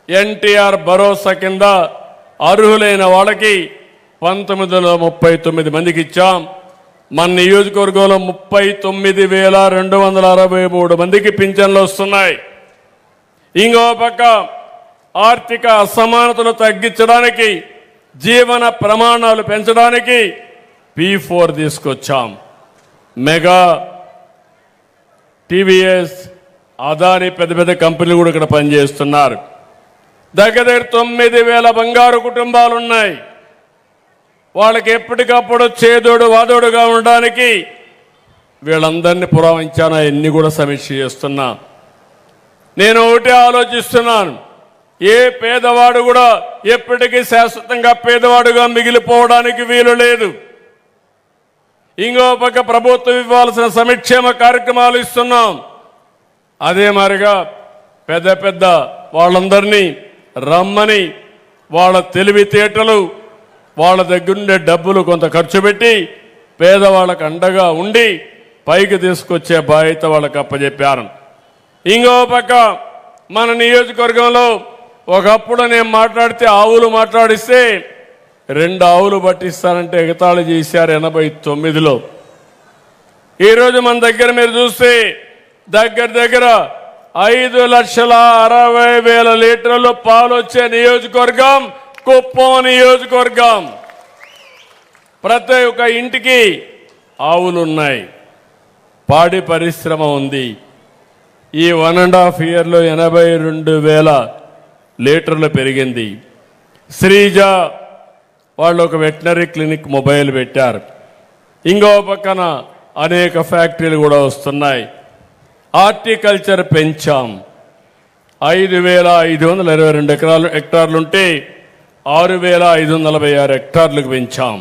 ఎన్టీఆర్ భరోసా కింద అర్హులైన వాళ్ళకి 1939 మందికి ఇచ్చాం. మన నియోజకవర్గంలో 39,263 మందికి పింఛన్లు వస్తున్నాయి. ఇంకో పక్క ఆర్థిక అసమానతలు తగ్గించడానికి, జీవన ప్రమాణాలు పెంచడానికి P4 తీసుకొచ్చాం. మెగా, టీవీఎస్, అదాని పెద్ద పెద్ద కంపెనీలు కూడా ఇక్కడ పనిచేస్తున్నారు. దగ్గర 9,000 బంగారు కుటుంబాలు ఉన్నాయి. వాళ్ళకి ఎప్పటికప్పుడు చేదోడు వాదోడుగా ఉండడానికి వీళ్ళందరినీ పురమాయించాను. ఎన్ని కూడా సమీక్ష చేస్తున్నా. నేను ఒకటే ఆలోచిస్తున్నాను, ఏ పేదవాడు కూడా ఎప్పటికీ శాశ్వతంగా పేదవాడుగా మిగిలిపోవడానికి వీలు లేదు. ఇంకో పక్క ప్రభుత్వం ఇవ్వాల్సిన సంక్షేమ కార్యక్రమాలు ఇస్తున్నాం. అదే మాదిరిగా పెద్ద పెద్ద వాళ్ళందరినీ రమ్మని వాళ్ళ తెలివితేటలు, వాళ్ళ దగ్గరుండే డబ్బులు కొంత ఖర్చు పెట్టి పేదవాళ్ళకు అండగా ఉండి పైకి తీసుకొచ్చే బాధ్యత వాళ్ళకి అప్పచెప్పారు. ఇంకో పక్క మన నియోజకవర్గంలో ఒకప్పుడు నేను మాట్లాడితే ఆవులు మాట్లాడిస్తే 2 ఆవులు పట్టిస్తానంటే ఎగతాళి చేశారు 89లో. ఈరోజు మన దగ్గర మీరు చూస్తే దగ్గర 5,60,60,000 లీటర్లు పాలు వచ్చే నియోజకవర్గం కుప్పం నియోజకవర్గం. ప్రతి ఒక్క ఇంటికి ఆవులు ఉన్నాయి, పాడి పరిశ్రమ ఉంది. ఈ 1.5 ఇయర్లో 82,000 లీటర్లు పెరిగింది. శ్రీజ వాళ్ళు ఒక వెటనరీ క్లినిక్ మొబైల్ పెట్టారు. ఇంకో పక్కన అనేక ఫ్యాక్టరీలు కూడా వస్తున్నాయి. హార్టికల్చర్ పెంచాం. 5,522 హెక్టార్లుంటే 6,546 హెక్టార్లకు పెంచాం.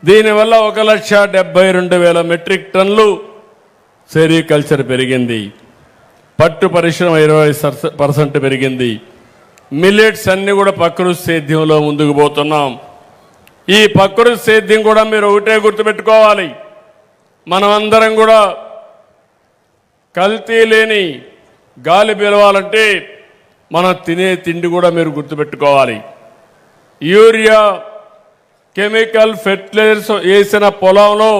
దీనివల్ల 1,72,000 మెట్రిక్ టన్నులు సెరికల్చర్ పెరిగింది. పట్టు పరిశ్రమ 20% పెరిగింది. మిల్లెట్స్ అన్ని కూడా ప్రకృతి సేద్యంలో ముందుకు పోతున్నాం. ఈ ప్రకృతి సేద్యం కూడా మీరు ఒకటే గుర్తుపెట్టుకోవాలి, మనమందరం కూడా కల్తీ లేని గాలి పిలవాలంటే మనం తినే తిండి కూడా మీరు గుర్తుపెట్టుకోవాలి. యూరియా, కెమికల్ ఫెర్టిలైజర్స్ వేసిన పొలంలో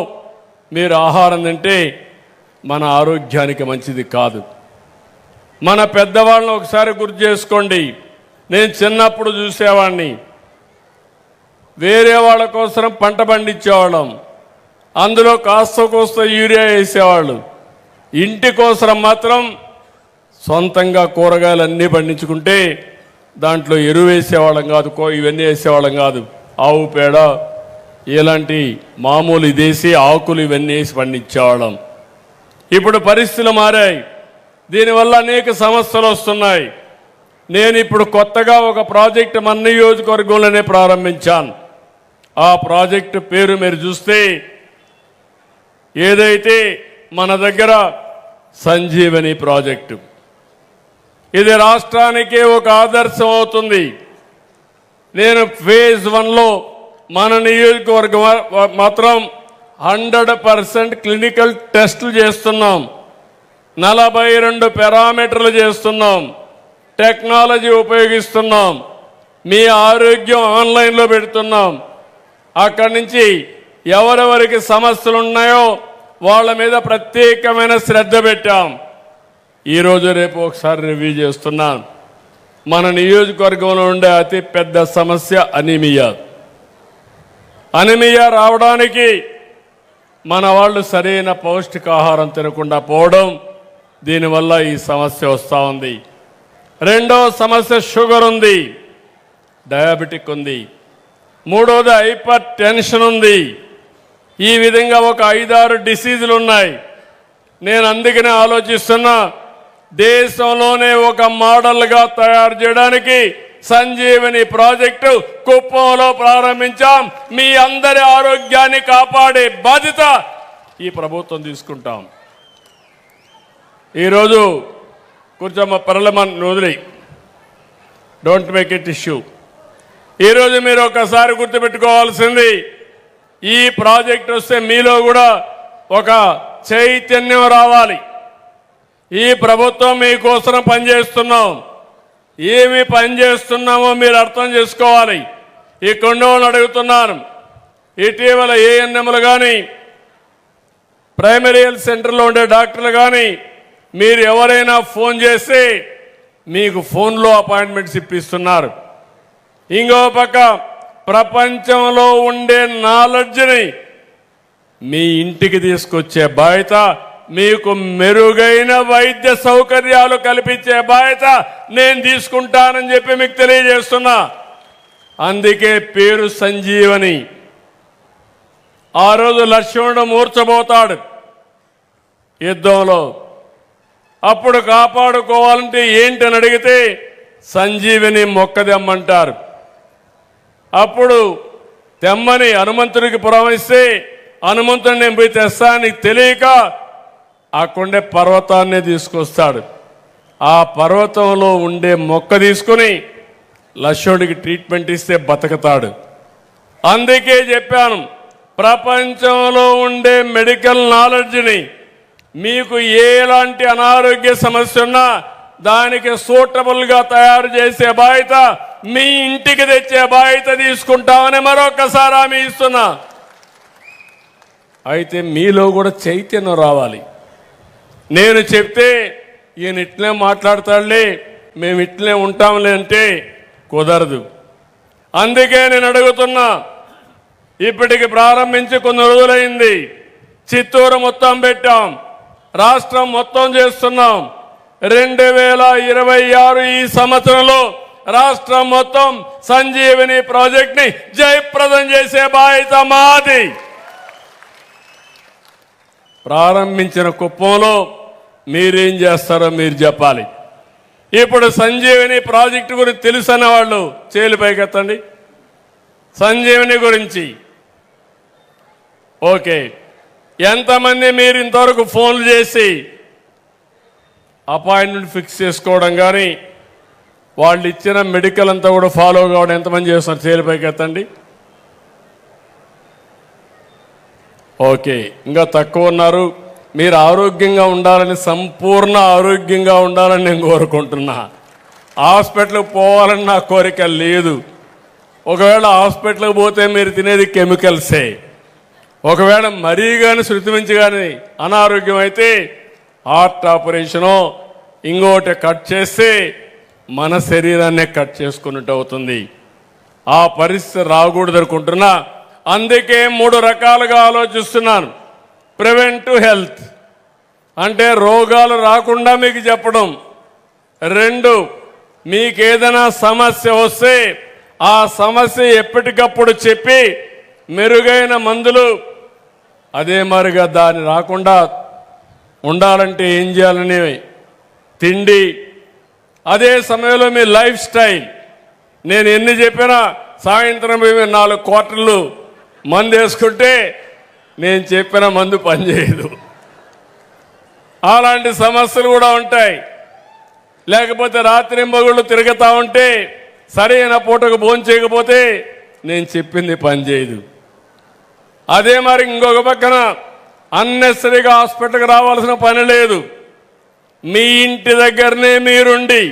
మీరు ఆహారం తింటే మన ఆరోగ్యానికి మంచిది కాదు. మన పెద్దవాళ్ళని ఒకసారి గుర్తు చేసుకోండి. నేను చిన్నప్పుడు చూసేవాడిని, వేరే వాళ్ళ కోసం పంట పండించేవాళ్ళం, అందులో కాస్త కోస్త యూరియా వేసేవాళ్ళు. ఇంటి కోసం మాత్రం సొంతంగా కూరగాయలు అన్నీ పండించుకుంటే దాంట్లో ఎరువు వేసేవాళ్ళం కాదు, ఇవన్నీ వేసేవాళ్ళం కాదు. ఆవు పేడ ఇలాంటి మామూలు ఇదేసి ఆకులు ఇవన్నీ వేసి పండించేవాళ్ళం. ఇప్పుడు పరిస్థితులు మారాయి. దీనివల్ల అనేక సమస్యలు వస్తున్నాయి. నేను ఇప్పుడు కొత్తగా ఒక ప్రాజెక్టు మన నియోజకవర్గంలోనే ప్రారంభించాను. ఆ ప్రాజెక్టు పేరు మీరు చూస్తే ఏదైతే మన దగ్గర సంజీవని ప్రాజెక్టు, ఇది రాష్ట్రానికి ఒక ఆదర్శం అవుతుంది. నేను ఫేజ్ 1లో మన నియోజకవర్గం మాత్రం 100% క్లినికల్ టెస్టులు చేస్తున్నాం, 42 పారామీటర్లు చేస్తున్నాం, టెక్నాలజీ ఉపయోగిస్తున్నాం, మీ ఆరోగ్యం ఆన్లైన్లో పెడుతున్నాం. అక్కడి నుంచి ఎవరెవరికి సమస్యలు ఉన్నాయో వాళ్ళ మీద ప్రత్యేకమైన శ్రద్ధ పెట్టాం. ఈరోజు రేపు ఒకసారి రివ్యూ చేస్తున్నాం. మన నియోజకవర్గంలో ఉండే అతి పెద్ద సమస్య అనీమియా. అనీమియా రావడానికి మన వాళ్ళు సరైన పౌష్టికాహారం తినకుండా పోవడం, దీనివల్ల ఈ సమస్య వస్తూ ఉంది. రెండో సమస్య షుగర్ ఉంది. డయాబెటిక్ ఉంది, మూడోది హైపర్ టెన్షన్ ఉంది. ఈ విధంగా ఒక 5-6 డిసీజులు ఉన్నాయి. నేను అందుకనే ఆలోచిస్తున్నా, దేశంలోనే ఒక మోడల్గా తయారు చేయడానికి సంజీవని ప్రాజెక్టు కుప్పంలో ప్రారంభించాం. మీ అందరి ఆరోగ్యాన్ని కాపాడే బాధ్యత ఈ ప్రభుత్వం తీసుకుంటాం. ఈరోజు కూర్చోమ్మ పర్లమన్ వదిలి, డోంట్ మేక్ ఇట్ ఇష్యూ. ఈరోజు మీరు ఒకసారి గుర్తుపెట్టుకోవాల్సింది, ఈ ప్రాజెక్ట్ వస్తే మీలో కూడా ఒక చైతన్యం రావాలి. ఈ ప్రభుత్వం మీకోసం పనిచేస్తున్నాం. ఏమి పనిచేస్తున్నామో మీరు అర్థం చేసుకోవాలి. ఈ కొండోళ్ళు అడుగుతున్నాను, ఇటీవల ఏఎన్ఎంలు కానీ ప్రైమరీ హెల్త్ సెంటర్లో ఉండే డాక్టర్లు కానీ మీరు ఎవరైనా ఫోన్ చేస్తే మీకు ఫోన్లో అపాయింట్మెంట్స్ ఇప్పిస్తున్నారు. ఇంకో పక్క ప్రపంచంలో ఉండే నాలెడ్జ్ని మీ ఇంటికి తీసుకొచ్చే బాధ్యత, మీకు మెరుగైన వైద్య సౌకర్యాలు కల్పించే బాధ్యత నేను తీసుకుంటానని చెప్పి మీకు తెలియజేస్తున్నా. అందుకే పేరు సంజీవని. ఆ రోజు లక్ష్మణుడు మూర్చబోతాడు యుద్ధంలో. అప్పుడు కాపాడుకోవాలంటే ఏంటని అడిగితే సంజీవని మొక్కదెమ్మంటారు. అప్పుడు తెమ్మని హనుమంతుడికి పురమిస్తే హనుమంతుడిని నేను పోయి తెస్తానికి తెలియక ఆ కొండే పర్వతాన్ని తీసుకొస్తాడు. ఆ పర్వతంలో ఉండే మొక్క తీసుకుని లక్ష్మణుడికి ట్రీట్మెంట్ ఇస్తే బతుకుతాడు. అందుకే చెప్పాను, ప్రపంచంలో ఉండే మెడికల్ నాలెడ్జ్ని మీకు ఎలాంటి అనారోగ్య సమస్య ఉన్నా దానికి సూటబుల్గా తయారు చేసే బాధ్యత, మీ ఇంటికి తెచ్చే బాధ్యత తీసుకుంటామని మరొకసారి హామీ ఇస్తున్నా. అయితే మీలో కూడా చైతన్యం రావాలి. నేను చెప్తే ఈయన ఇట్లే మాట్లాడతాడులే, మేము ఇట్లే ఉంటాంలే అంటే కుదరదు. అందుకే నేను అడుగుతున్నా, ఇప్పటికి ప్రారంభించి కొన్ని రోజులైంది. చిత్తూరు మొత్తం పెట్టాం, రాష్ట్రం మొత్తం చేస్తున్నాం. 2026 ఈ సంవత్సరంలో రాష్ట్రం మొత్తం సంజీవని ప్రాజెక్ట్ ని జయప్రదం చేసే బాధ్యత మాది. ప్రారంభించిన కుప్పంలో మీరేం చేస్తారో మీరు చెప్పాలి. ఇప్పుడు సంజీవని ప్రాజెక్టు గురించి తెలుసన్న వాళ్ళు చేలు పైకెత్తండి. సంజీవని గురించి ఓకే, ఎంతమంది మీరు ఇంతవరకు ఫోన్లు చేసి అపాయింట్మెంట్ ఫిక్స్ చేసుకోవడం కానీ వాళ్ళు ఇచ్చిన మెడికల్ అంతా కూడా ఫాలో కావడం ఎంతమంది చేస్తున్నారు? చేలు పైకెత్తండి. ఓకే, ఇంకా తక్కువ ఉన్నారు. మీరు ఆరోగ్యంగా ఉండాలని, సంపూర్ణ ఆరోగ్యంగా ఉండాలని నేను కోరుకుంటున్నా. హాస్పిటల్కి పోవాలని నా కోరిక లేదు. ఒకవేళ హాస్పిటల్కి పోతే మీరు తినేది కెమికల్సే. ఒకవేళ మరీ కానీ శృతి మించి కానీ అనారోగ్యం అయితే హార్ట్ ఆపరేషనో ఇంకోటి కట్ చేస్తే మన శరీరాన్నే కట్ చేసుకున్నట్టు అవుతుంది. ఆ పరిస్థితి రాకూడదు అనుకుంటున్నా. అందుకే 3 రకాలుగా ఆలోచిస్తున్నాను. ప్రివెంటివ్ హెల్త్ అంటే రోగాలు రాకుండా మీకు చెప్పడం. 2, మీకేదైనా సమస్య వస్తే ఆ సమస్య ఎప్పటికప్పుడు చెప్పి మెరుగైన మందులు, అదే మరిగా దాన్ని రాకుండా ఉండాలంటే ఏం చేయాలని తిండి, అదే సమయంలో మీ లైఫ్ స్టైల్. నేను ఎన్ని చెప్పినా సాయంత్రం 4 క్వార్టర్లు మందు వేసుకుంటే నేను చెప్పిన మందు పనిచేయదు. అలాంటి సమస్యలు కూడా ఉంటాయి. లేకపోతే రాత్రింబగుళ్ళు తిరుగుతూ ఉంటే సరైన పూటకు భోజనం చేయకపోతే నేను చెప్పింది పనిచేయదు. అదే మరి ఇంకొక పక్కన అన్నెసరిగా హాస్పిటల్కి రావాల్సిన పని లేదు. మీ ఇంటి దగ్గరనే మీరుండి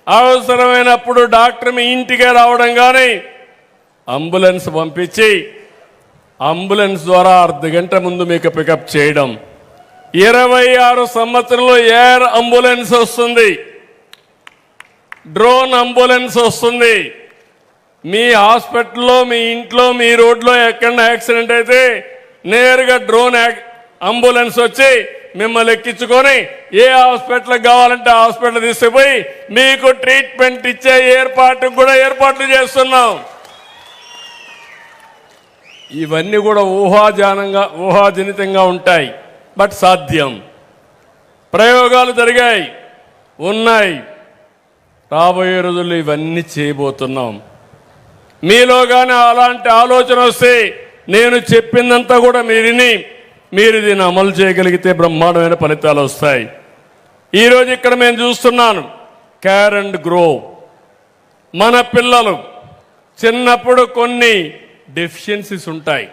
అవసరమైనప్పుడు డాక్టర్ మీ ఇంటికే రావడం కానీ అంబులెన్స్ పంపించి అంబులెన్స్ ద్వారా అర్ధగంట ముందు మీకు పికప్ చేయడం. 26 సంవత్సరంలో ఎయిర్ అంబులెన్స్ వస్తుంది, డ్రోన్ అంబులెన్స్ వస్తుంది. మీ హాస్పిటల్లో, మీ ఇంట్లో, మీ రోడ్లో ఎక్కడైనా యాక్సిడెంట్ అయితే నేరుగా డ్రోన్ అంబులెన్స్ వచ్చి మిమ్మల్ని ఎక్కించుకొని ఏ హాస్పిటల్కి కావాలంటే హాస్పిటల్ తీసుకుపోయి మీకు ట్రీట్మెంట్ ఇచ్చే ఏర్పాట్లు చేస్తున్నాం. ఇవన్నీ కూడా ఊహాజనితంగా ఉంటాయి, బట్ సాధ్యం. ప్రయోగాలు జరిగాయి, ఉన్నాయి. రాబోయే రోజుల్లో ఇవన్నీ చేయబోతున్నాం. మీలో కానీ అలాంటి ఆలోచన వస్తే నేను చెప్పిందంతా కూడా మీరు దీన్ని అమలు చేయగలిగితే బ్రహ్మాండమైన ఫలితాలు వస్తాయి. ఈరోజు ఇక్కడ మేము చూస్తున్నాను కేర్ అండ్ గ్రో. మన పిల్లలు చిన్నప్పుడు కొన్ని డెఫిషియన్సీస్ ఉంటాయి.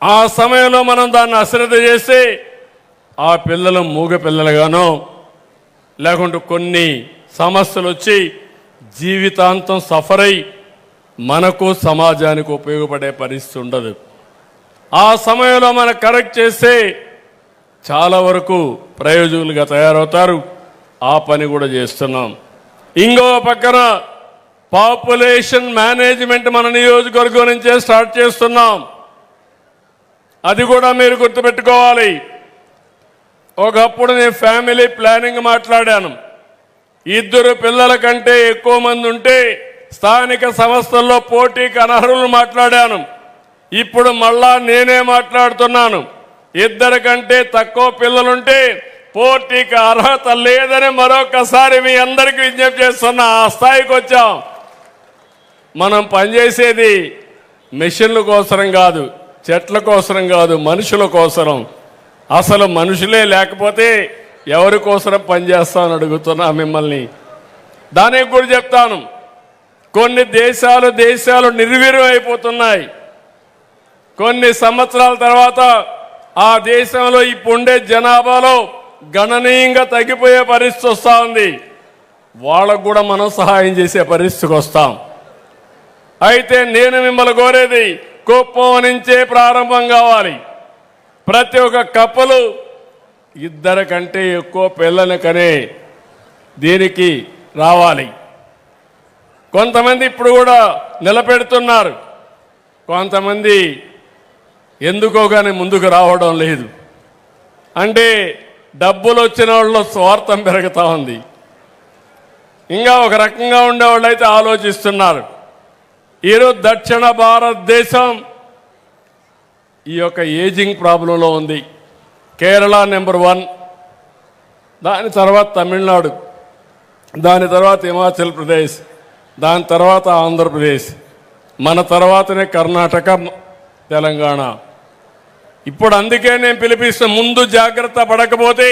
ఆ సమయంలో మనం దాన్ని అశ్రద్ధ చేస్తే ఆ పిల్లలు మూగ పిల్లలుగానో లేకుంటే కొన్ని సమస్యలు వచ్చి జీవితాంతం సఫర్ అయి మనకు సమాజానికి ఉపయోగపడే పరిస్థితి ఉండదు. ఆ సమయంలో మనం కరెక్ట్ చేస్తే చాలా వరకు ప్రయోజకులుగా తయారవుతారు. ఆ పని కూడా చేస్తున్నాం. ఇంకో పక్కన పాపులేషన్ మేనేజ్మెంట్ మన నియోజకవర్గం నుంచే స్టార్ట్ చేస్తున్నాం. అది కూడా మీరు గుర్తుపెట్టుకోవాలి. ఒకప్పుడు నేను ఫ్యామిలీ ప్లానింగ్ మాట్లాడాను. 2 పిల్లల కంటే ఎక్కువ మంది ఉంటే స్థానిక సంస్థల్లో పోటీకి అనర్హులు మాట్లాడాను. ఇప్పుడు మళ్ళా నేనే మాట్లాడుతున్నాను. 2 కంటే తక్కువ పిల్లలుంటే పోటీకి అర్హత లేదని మరొకసారి మీ అందరికీ విజ్ఞప్తి చేస్తున్నా. ఆ స్థాయికి వచ్చాం. మనం పనిచేసేది మెషిన్ల కోసరం కాదు, చెట్ల కోసరం కాదు, మనుషుల కోసరం. అసలు మనుషులే లేకపోతే ఎవరి కోసరం పనిచేస్తామని అడుగుతున్నా మిమ్మల్ని. దానికి కూడా చెప్తాను, కొన్ని దేశాలు నిర్వీర్యం అయిపోతున్నాయి. కొన్ని సంవత్సరాల తర్వాత ఆ దేశంలో ఇప్పుడుండే జనాభాలో గణనీయంగా తగ్గిపోయే పరిస్థితి వస్తూ ఉంది. వాళ్ళకు కూడా మనం సహాయం చేసే పరిస్థితికి వస్తాం. అయితే నేను మిమ్మల్ని కోరేది కుప్పం నుంచే ప్రారంభం కావాలి. ప్రతి ఒక్క కప్పలు 2 కంటే ఎక్కువ పిల్లల్ని కనే దీనికి రావాలి. కొంతమంది ఇప్పుడు కూడా నిలబెడుతున్నారు, కొంతమంది ఎందుకో కానీ ముందుకు రావడం లేదు. అంటే డబ్బులు వచ్చిన వాళ్ళలో స్వార్థం పెరుగుతూ ఉంది. ఇంకా ఒక రకంగా ఉండేవాళ్ళు అయితే ఆలోచిస్తున్నారు. ఈరోజు దక్షిణ భారతదేశం ఈ యొక్క ఏజింగ్ ప్రాబ్లంలో ఉంది. కేరళ నెంబర్ 1, దాని తర్వాత తమిళనాడు, దాని తర్వాత హిమాచల్ ప్రదేశ్, దాని తర్వాత ఆంధ్రప్రదేశ్, మన తర్వాతనే కర్ణాటక, తెలంగాణ. ఇప్పుడు అందుకే నేను పిలిపిస్తే ముందు జాగ్రత్త పడకపోతే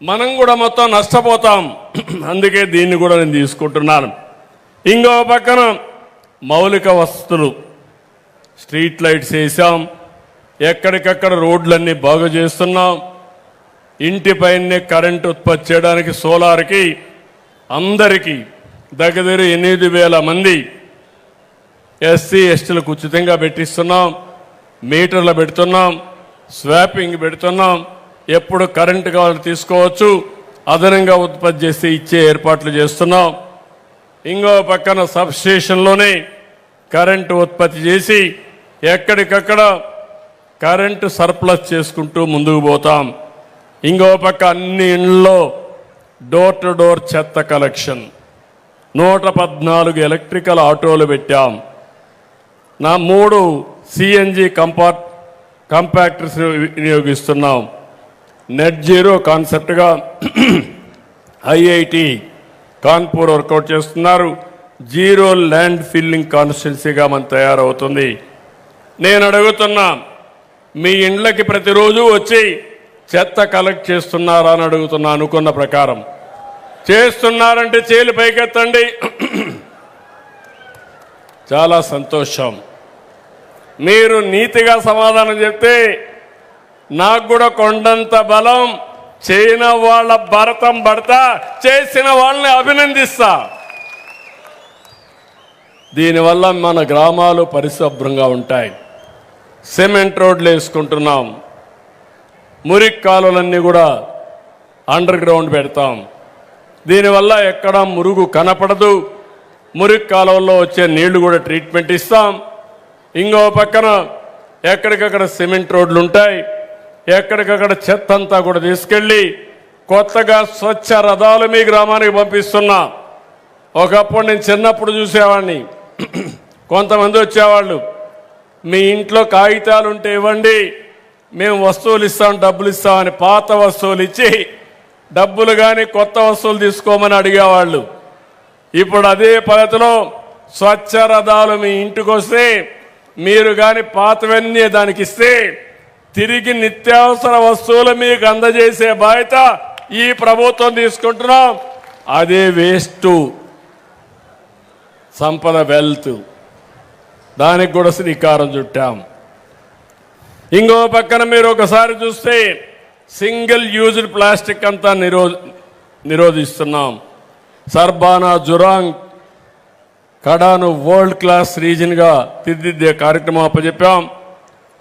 మనం కూడా మొత్తం నష్టపోతాం. అందుకే దీన్ని కూడా నేను తీసుకుంటున్నాను. ఇంకో పక్కన మౌలిక వసతులు, స్ట్రీట్ లైట్స్ వేసాం, ఎక్కడికక్కడ రోడ్లన్నీ బాగు చేస్తున్నాం. ఇంటిపైనే కరెంటు ఉత్పత్తి చేయడానికి సోలార్కి అందరికీ దగ్గర 8,000 మంది ఎస్సీ ఎస్టీలకు ఉచితంగా పెట్టిస్తున్నాం. మీటర్లు పెడుతున్నాం, స్వాపింగ్ పెడుతున్నాం. ఎప్పుడు కరెంటు కావాలని తీసుకోవచ్చు, అదనంగా ఉత్పత్తి చేసి ఇచ్చే ఏర్పాట్లు చేస్తున్నాం. ఇంకో పక్కన సబ్ స్టేషన్లోనే కరెంటు ఉత్పత్తి చేసి ఎక్కడికక్కడ కరెంటు సర్ప్లస్ చేసుకుంటూ ముందుకు పోతాం. ఇంకో పక్క అన్ని ఇళ్లలో డోర్ టు డోర్ చెత్త కలెక్షన్, 114 ఎలక్ట్రికల్ ఆటోలు పెట్టాం. 3 సిఎన్జి కంపాక్టర్స్ వినియోగిస్తున్నాం. నెట్ జీరో కాన్సెప్ట్గా ఐఐటి కాన్పూర్ వర్కౌట్ చేస్తున్నారు. జీరో ల్యాండ్ ఫిల్లింగ్ కాన్స్టిట్యున్సీగా మనం తయారవుతుంది. నేను అడుగుతున్నా, మీ ఇండ్లకి ప్రతిరోజు వచ్చి చెత్త కలెక్ట్ చేస్తున్నారా అని అడుగుతున్నా. అనుకున్న ప్రకారం చేస్తున్నారంటే చేలు పైకెత్తండి. చాలా సంతోషం. మీరు నీతిగా సమాధానం చెప్తే నాకు కూడా కొండంత బలం. చేయని వాళ్ళ భరతం పడతా, చేసిన వాళ్ళని అభినందిస్తా. దీనివల్ల మన గ్రామాలు పరిశుభ్రంగా ఉంటాయి. సిమెంట్ రోడ్లు వేసుకుంటున్నాం. మురికి కాలువలన్నీ కూడా అండర్ గ్రౌండ్ పెడతాం. దీనివల్ల ఎక్కడ మురుగు కనపడదు. మురికి కాలువల్లో వచ్చే నీళ్లు కూడా ట్రీట్మెంట్ ఇస్తాం. ఇంకో పక్కన ఎక్కడికక్కడ సిమెంట్ రోడ్లు ఉంటాయి. ఎక్కడికక్కడ చెత్త అంతా కూడా తీసుకెళ్ళి కొత్తగా స్వచ్ఛ రథాలు మీ గ్రామానికి పంపిస్తున్నా. ఒకప్పుడు నేను చిన్నప్పుడు చూసేవాడిని, కొంతమంది వచ్చేవాళ్ళు, మీ ఇంట్లో కాగితాలు ఉంటే ఇవ్వండి, మేము వస్తువులు ఇస్తాం, డబ్బులు ఇస్తామని పాత వస్తువులు ఇచ్చి డబ్బులు కానీ కొత్త వస్తువులు తీసుకోమని అడిగేవాళ్ళు. ఇప్పుడు అదే పద్ధతిలో స్వచ్ఛ రథాలు మీ ఇంటికి వస్తే మీరు కానీ పాతవన్నీ దానికి ఇస్తే తిరిగి నిత్యావసర వస్తువులు మీకు అందజేసే బాధ్యత ఈ ప్రభుత్వం తీసుకుంటున్నాం. అదే వేస్ట్ సంపద వెల్త్, దానికి కూడా శ్రీకారం చుట్టాం. ఇంకో పక్కన మీరు ఒకసారి చూస్తే సింగిల్ యూజ్డ్ ప్లాస్టిక్ అంతా నిరోధిస్తున్నాం. సర్బానా జురాంగ్ కడాను వరల్డ్ క్లాస్ రీజన్గా తీర్చిదిద్దే కార్యక్రమం అప్పచెప్పాం.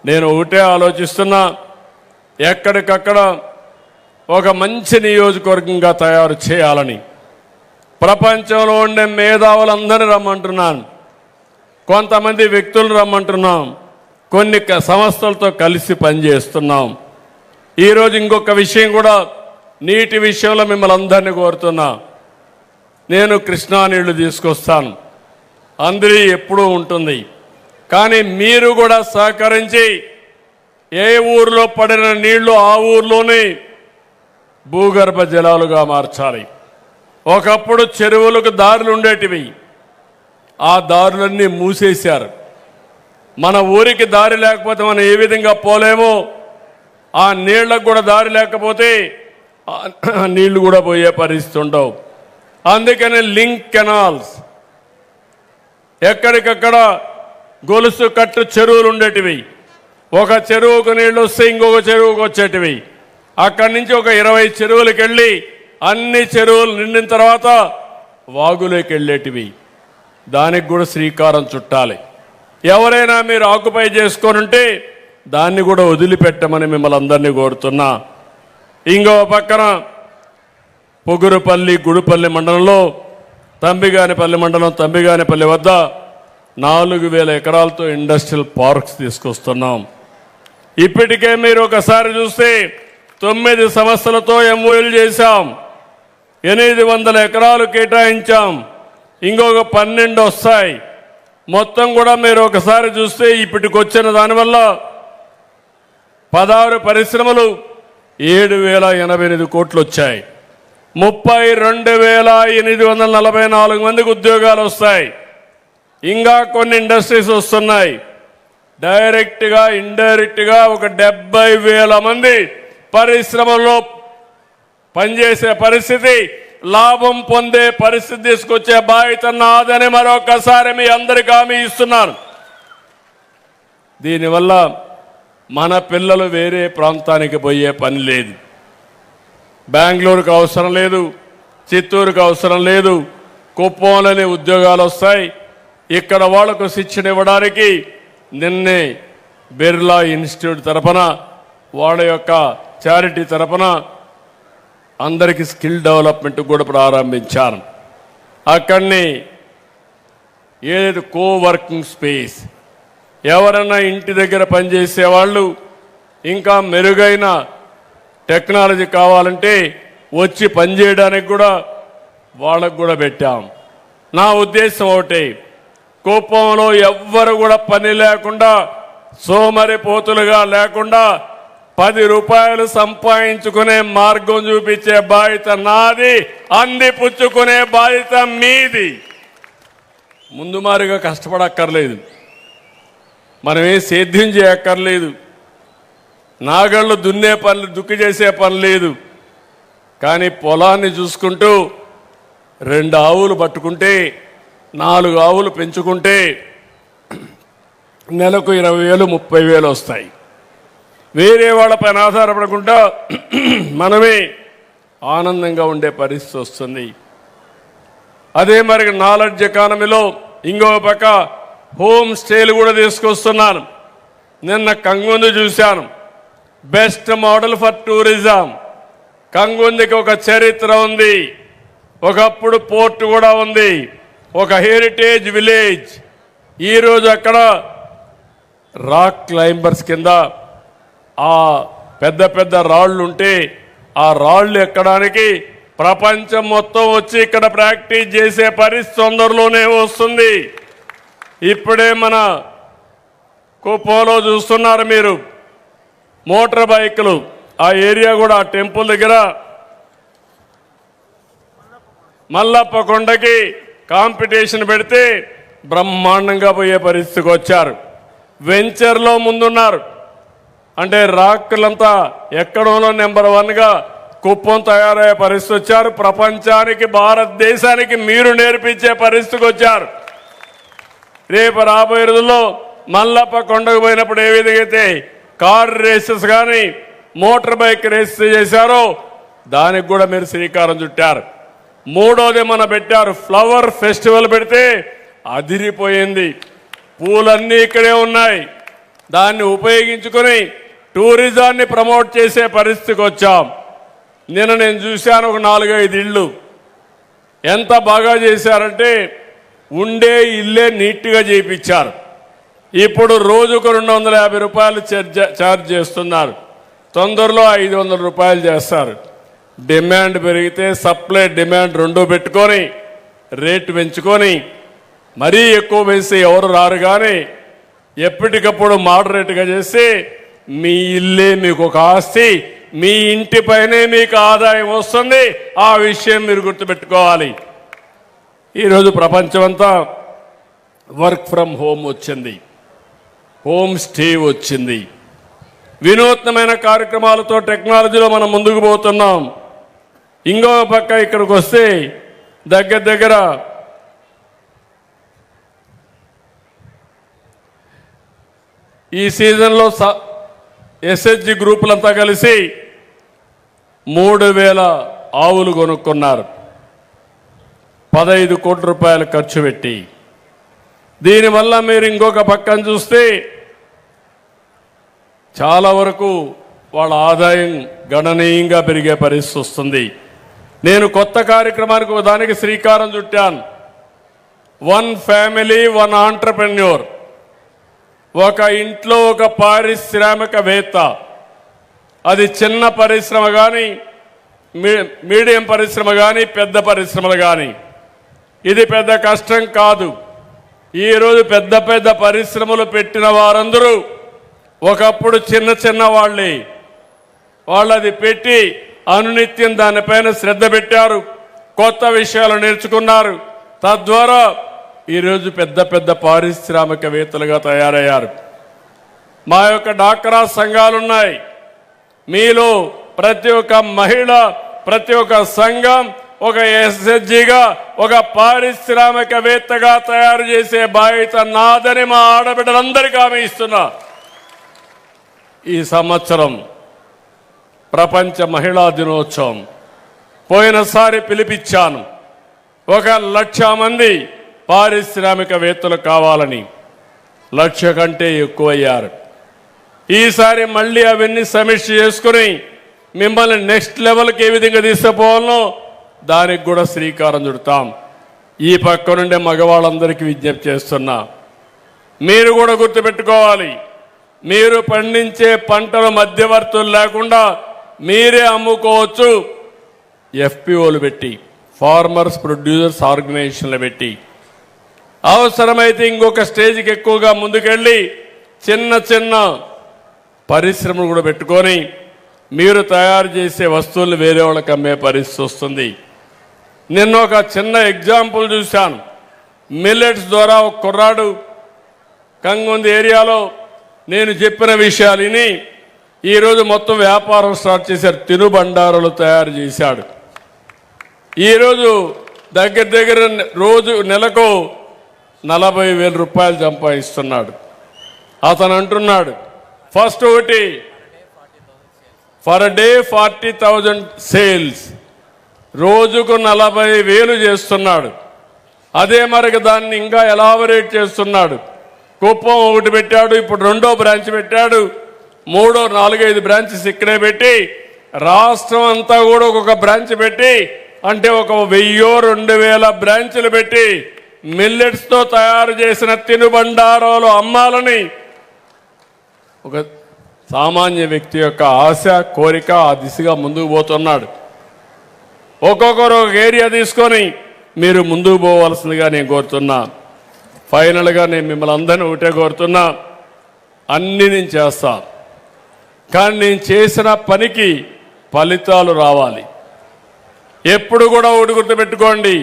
నేను ఒకటే ఆలోచిస్తున్నా, ఎక్కడికక్కడ ఒక మంచి నియోజకవర్గంగా తయారు చేయాలని ప్రపంచంలో ఉండే మేధావులందరినీ రమ్మంటున్నాను, కొంతమంది వ్యక్తులను రమ్మంటున్నాం, కొన్ని సంస్థలతో కలిసి పనిచేస్తున్నాం. ఈరోజు ఇంకొక విషయం కూడా, నీటి విషయంలో మిమ్మల్ని అందరినీ కోరుతున్నా. నేను కృష్ణా నీళ్లు తీసుకొస్తాను, అందరి ఎప్పుడూ ఉంటుంది, కానీ మీరు కూడా సహకరించి ఏ ఊరిలో పడిన నీళ్లు ఆ ఊర్లోనే భూగర్భ జలాలుగా మార్చాలి. ఒకప్పుడు చెరువులకు దారులు ఉండేటివి, ఆ దారులన్నీ మూసేశారు. మన ఊరికి దారి లేకపోతే మనం ఏ విధంగా పోలేమో, ఆ నీళ్లకు కూడా దారి లేకపోతే నీళ్లు కూడా పోయే పరిస్థితి ఉండవు. అందుకని లింక్ కెనాల్స్, ఎక్కడికక్కడ గొలుసు కట్టు చెరువులు ఉండేటివి, ఒక చెరువుకు నీళ్లు వస్తే ఇంకొక చెరువుకు వచ్చేటివి, అక్కడి నుంచి ఒక 20 చెరువులకు వెళ్ళి అన్ని చెరువులు నిండిన తర్వాత వాగులోకి వెళ్ళేటివి. దానికి కూడా శ్రీకారం చుట్టాలి. ఎవరైనా మీరు ఆక్యుపై చేసుకొని ఉంటే దాన్ని కూడా వదిలిపెట్టమని మిమ్మల్ని అందరినీ కోరుతున్నా. ఇంకో పక్కన పొగురుపల్లి గుడిపల్లి మండలంలో తంబిగానిపల్లి మండలం తంబిగానిపల్లి వద్ద 4000 ఎకరాలతో ఇండస్ట్రియల్ పార్క్స్ తీసుకొస్తున్నాం. ఇప్పటికే మీరు ఒకసారి చూస్తే 9 సంస్థలతో ఎంఓయూలు చేశాం, 800 ఎకరాలు కేటాయించాం, ఇంకొక 12 వస్తాయి. మొత్తం కూడా మీరు ఒకసారి చూస్తే ఇప్పటికొచ్చిన దానివల్ల 16 పరిశ్రమలు 7,088 కోట్లు వచ్చాయి, 32,844 మందికి ఉద్యోగాలు వస్తాయి. ఇంకా కొన్ని ఇండస్ట్రీస్ వస్తున్నాయి. డైరెక్ట్గా ఇండైరెక్ట్గా ఒక 70,000 మంది పరిశ్రమల్లో పనిచేసే పరిస్థితి, లాభం పొందే పరిస్థితి తీసుకొచ్చే బాధ్యత నాదని మరొకసారి మీ అందరికీ హామీ ఇస్తున్నాను. దీనివల్ల మన పిల్లలు వేరే ప్రాంతానికి పోయే పని లేదు, బెంగళూరుకు అవసరం లేదు, చిత్తూరుకు అవసరం లేదు, కుప్పంలోనే ఉద్యోగాలు వస్తాయి. ఇక్కడ వాళ్లకు శిక్షణ ఇవ్వడానికి నిన్నే బిర్లా ఇన్స్టిట్యూట్ తరపున వాళ్ళ యొక్క చారిటీ తరపున అందరికీ స్కిల్ డెవలప్మెంట్ కూడా ప్రారంభించారు. అక్కడిని ఏదైతే కోవర్కింగ్ స్పేస్, ఎవరైనా ఇంటి దగ్గర పనిచేసే వాళ్ళు ఇంకా మెరుగైన టెక్నాలజీ కావాలంటే వచ్చి పనిచేయడానికి కూడా వాళ్ళకు కూడా పెట్టాం. నా ఉద్దేశం ఒకటే, కుప్పంలో ఎవ్వరు కూడా పని లేకుండా సోమరిపోతులుగా లేకుండా 10 రూపాయలు సంపాదించుకునే మార్గం చూపించే బాధ్యత నాది, అందిపుచ్చుకునే బాధ్యత మీది. ముందు మారిగా కష్టపడక్కర్లేదు, మనమే సేద్యం చేయక్కర్లేదు, నాగళ్ళు దున్నే పనులు దుక్కి చేసే పని లేదు. కానీ పొలాన్ని చూసుకుంటూ 2 ఆవులు పట్టుకుంటే 4 ఆవులు పెంచుకుంటే నెలకు 20,000 30,000 వస్తాయి. వేరే వాళ్ళపైన ఆధారపడకుండా మనమే ఆనందంగా ఉండే పరిస్థితి వస్తుంది. అదే మరి నాలెడ్జ్ ఎకానమీలో ఇంకో పక్క హోమ్ స్టేలు కూడా తీసుకొస్తున్నాను. నిన్న కంగుంది చూశాను, బెస్ట్ మోడల్ ఫర్ టూరిజం. కంగుందికి ఒక చరిత్ర ఉంది, ఒకప్పుడు పోర్ట్ కూడా ఉంది, ఒక హెరిటేజ్ విలేజ్. ఈరోజు అక్కడ రాక్ క్లైంబర్స్ కింద ఆ పెద్ద పెద్ద రాళ్ళు ఉంటే ఆ రాళ్ళు ఎక్కడానికి ప్రపంచం మొత్తం వచ్చి ఇక్కడ ప్రాక్టీస్ చేసే పరిస్థితి తొందరలోనే వస్తుంది. ఇప్పుడే మన కుప్పంలో చూస్తున్నారు మీరు మోటార్ బైకులు, ఆ ఏరియా కూడా ఆ టెంపుల్ దగ్గర మల్లప్ప కొండకి కాంపిటీషన్ పెడితే బ్రహ్మాండంగా పోయే పరిస్థితికి వచ్చారు. వెంచర్లో ముందున్నారు. అంటే రాక్కులంతా ఎక్కడోనో నెంబర్ 1గా కుప్పం తయారయ్యే పరిస్థితి వచ్చారు. ప్రపంచానికి భారతదేశానికి మీరు నేర్పించే పరిస్థితికి వచ్చారు. రేపు రాబోయే రోజుల్లో మల్లప్ప కొండకు పోయినప్పుడు ఏ విధంగా అయితే కార్ రేసెస్ కానీ మోటార్ బైక్ రేసెస్ చేశారో దానికి కూడా మీరు శ్రీకారం చుట్టారు. మూడోది మన పెట్టారు ఫ్లవర్ ఫెస్టివల్ పెడితే అదిరిపోయింది. పూలన్నీ ఇక్కడే ఉన్నాయి. దాన్ని ఉపయోగించుకొని టూరిజాన్ని ప్రమోట్ చేసే పరిస్థితికి వచ్చాం. నిన్న నేను చూశాను ఒక 4-5 ఇళ్ళు ఎంత బాగా చేశారంటే ఉండే ఇల్లే నీట్గా చేయించారు. ఇప్పుడు రోజుకు 250 రూపాయలు ఛార్జ్ చేస్తున్నారు. తొందరలో 500 రూపాయలు చేస్తారు. డిమాండ్ పెరిగితే సప్లై డిమాండ్ రెండు పెట్టుకొని రేటు పెంచుకొని మరీ ఎక్కువ వేసి ఎవరు రారు, కానీ ఎప్పటికప్పుడు మోడరేట్గా చేసి మీ ఇల్లే మీకు ఒక ఆస్తి, మీ ఇంటిపైనే మీకు ఆదాయం వస్తుంది. ఆ విషయం మీరు గుర్తుపెట్టుకోవాలి. ఈరోజు ప్రపంచమంతా వర్క్ ఫ్రమ్ హోమ్ వచ్చింది, హోమ్ స్టే వచ్చింది. వినూత్నమైన కార్యక్రమాలతో టెక్నాలజీలో మనం ముందుకు పోతున్నాం. ఇంకో పక్క ఇక్కడికి వస్తే దగ్గర ఈ సీజన్లో ఎస్హెచ్జి గ్రూపులంతా కలిసి 3000 ఆవులు కొనుక్కున్నారు. 15 కోట్ల రూపాయలు ఖర్చు పెట్టి. దీనివల్ల మీరు ఇంకొక పక్కన చూస్తే చాలా వరకు వాళ్ళ ఆదాయం గణనీయంగా పెరిగే పరిస్థితి వస్తుంది. నేను కొత్త కార్యక్రమానికి దానికి శ్రీకారం చుట్టాను. 1 ఫ్యామిలీ 1 ఆంటర్‌ప్రెన్యూర్. ఒక ఇంట్లో ఒక పారిశ్రామికవేత్త, అది చిన్న పరిశ్రమ కానీ మీడియం పరిశ్రమ కానీ పెద్ద పరిశ్రమలు కానీ, ఇది పెద్ద కష్టం కాదు. ఈరోజు పెద్ద పెద్ద పరిశ్రమలు పెట్టిన వారందరూ ఒకప్పుడు చిన్న వాళ్ళే. వాళ్ళది పెట్టి అనునిత్యం దానిపైన శ్రద్ధ పెట్టారు, కొత్త విషయాలు నేర్చుకున్నారు. తద్వారా ఈరోజు పెద్ద పారిశ్రామికవేత్తలుగా తయారయ్యారు. మా యొక్క డాక్రా సంఘాలున్నాయి. మీలో ప్రతి ఒక్క మహిళ, ప్రతి ఒక్క సంఘం ఒక ఎస్హెచ్జిగా, ఒక పారిశ్రామికవేత్తగా తయారు చేసే బాధ్యత నాదని మా ఆడబిడ్డలందరికీ హామీ ఇస్తున్నా. ఈ సంవత్సరం ప్రపంచ మహిళా దినోత్సవం పోయినసారి పిలిపించాను. 1,00,000 మంది పారిశ్రామికవేత్తలు కావాలని. 1,00,000 కంటే ఎక్కువయ్యారు. ఈసారి మళ్ళీ అవన్నీ సమీక్ష చేసుకుని మిమ్మల్ని నెక్స్ట్ లెవెల్కి ఏ విధంగా తీసుకుపోవాలనో దానికి కూడా శ్రీకారం చుడతాం. ఈ పక్క నుండే మగవాళ్ళందరికీ విజ్ఞప్తి చేస్తున్నా, మీరు కూడా గుర్తుపెట్టుకోవాలి, మీరు పండించే పంటలు మధ్యవర్తులు లేకుండా మీరే అమ్ముకోవచ్చు. ఎఫ్పిఓలు పెట్టి, ఫార్మర్స్ ప్రొడ్యూసర్స్ ఆర్గనైజేషన్లు పెట్టి, అవసరమైతే ఇంకొక స్టేజ్కి ఎక్కువగా ముందుకెళ్ళి చిన్న పరిశ్రమలు కూడా పెట్టుకొని మీరు తయారు చేసే వస్తువులు వేరే వాళ్ళకి అమ్మే పరిస్థితి వస్తుంది. నిన్న ఒక చిన్న ఎగ్జాంపుల్ చూశాను. మిల్లెట్స్ ద్వారా ఒక కుర్రాడు కంగుంది ఏరియాలో నేను చెప్పిన విషయాలు విని ఈరోజు మొత్తం వ్యాపారం స్టార్ట్ చేశారు. తినుబండారాలు తయారు చేశాడు. ఈరోజు దగ్గర రోజు నెలకు 40,000 రూపాయలు సంపాదిస్తున్నాడు. అతను అంటున్నాడు, ఫస్ట్ ఒకటి ఫర్ డే 40,000 సేల్స్, రోజుకు 40,000 చేస్తున్నాడు. అదే మరికి దాన్ని ఇంకా ఎలాబరేట్ చేస్తున్నాడు. కుప్పం ఒకటి పెట్టాడు, ఇప్పుడు 2వ బ్రాంచ్ పెట్టాడు, 3, 4, 5 బ్రాంచెస్ ఇక్కడే పెట్టి రాష్ట్రం అంతా కూడా ఒక్కొక్క బ్రాంచ్ పెట్టి, అంటే ఒక 1000-2000 బ్రాంచ్లు పెట్టి మిల్లెట్స్తో తయారు చేసిన తినుబండారాలు అమ్మాలని ఒక సామాన్య వ్యక్తి యొక్క ఆశ కోరిక ఆ దిశగా ముందుకు పోతున్నాడు. ఒక్కొక్కరు ఒక ఏరియా తీసుకొని మీరు ముందుకు పోవాల్సిందిగా నేను కోరుతున్నా. ఫైనల్గా నేను మిమ్మల్ని అందరినీ ఒకటే కోరుతున్నా, అన్నీ నేను చేస్తా, కానీ నేను చేసిన పనికి ఫలితాలు రావాలి. ఎప్పుడు కూడా ఒకటి గుర్తుపెట్టుకోండి,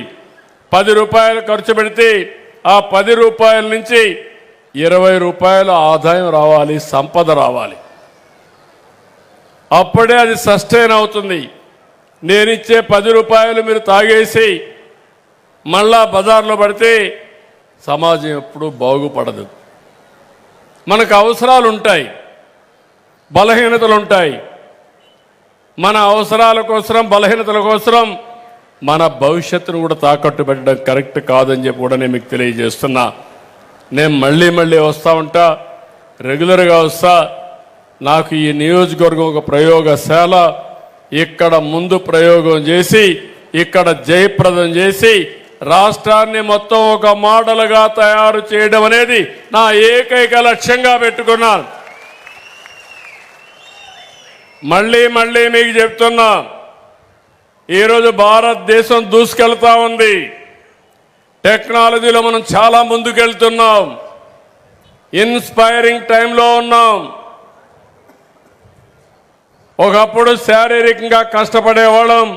10 రూపాయలు ఖర్చు పెడితే ఆ 10 రూపాయల నుంచి 20 రూపాయల ఆదాయం రావాలి, సంపద రావాలి. అప్పుడే అది సస్టైన్ అవుతుంది. నేనిచ్చే 10 రూపాయలు మీరు తాగేసి మళ్ళా బజార్లో పడితే సమాజం ఎప్పుడూ బాగుపడదు. మనకు అవసరాలు ఉంటాయి, బలహీనతలు ఉంటాయి. మన అవసరాల కోసం, బలహీనతల కోసం మన భవిష్యత్తును కూడా తాకట్టు పెట్టడం కరెక్ట్ కాదని చెప్పి కూడా నేను మీకు తెలియజేస్తున్నా. నేను మళ్ళీ వస్తూ ఉంటా, రెగ్యులర్గా వస్తా. నాకు ఈ నియోజకవర్గం ఒక ప్రయోగశాల. ఇక్కడ ముందు ప్రయోగం చేసి, ఇక్కడ జయప్రదం చేసి, రాష్ట్రాన్ని మొత్తం ఒక మోడల్గా తయారు చేయడం అనేది నా ఏకైక లక్ష్యంగా పెట్టుకున్నాను. మళ్ళీ మీకు చెప్తున్నా, ఈరోజు భారతదేశం దూసుకెళ్తా ఉంది. టెక్నాలజీలో మనం చాలా ముందుకెళ్తున్నాం. ఇన్స్పైరింగ్ టైంలో ఉన్నాం. ఒకప్పుడు శారీరకంగా కష్టపడేవాళ్ళం,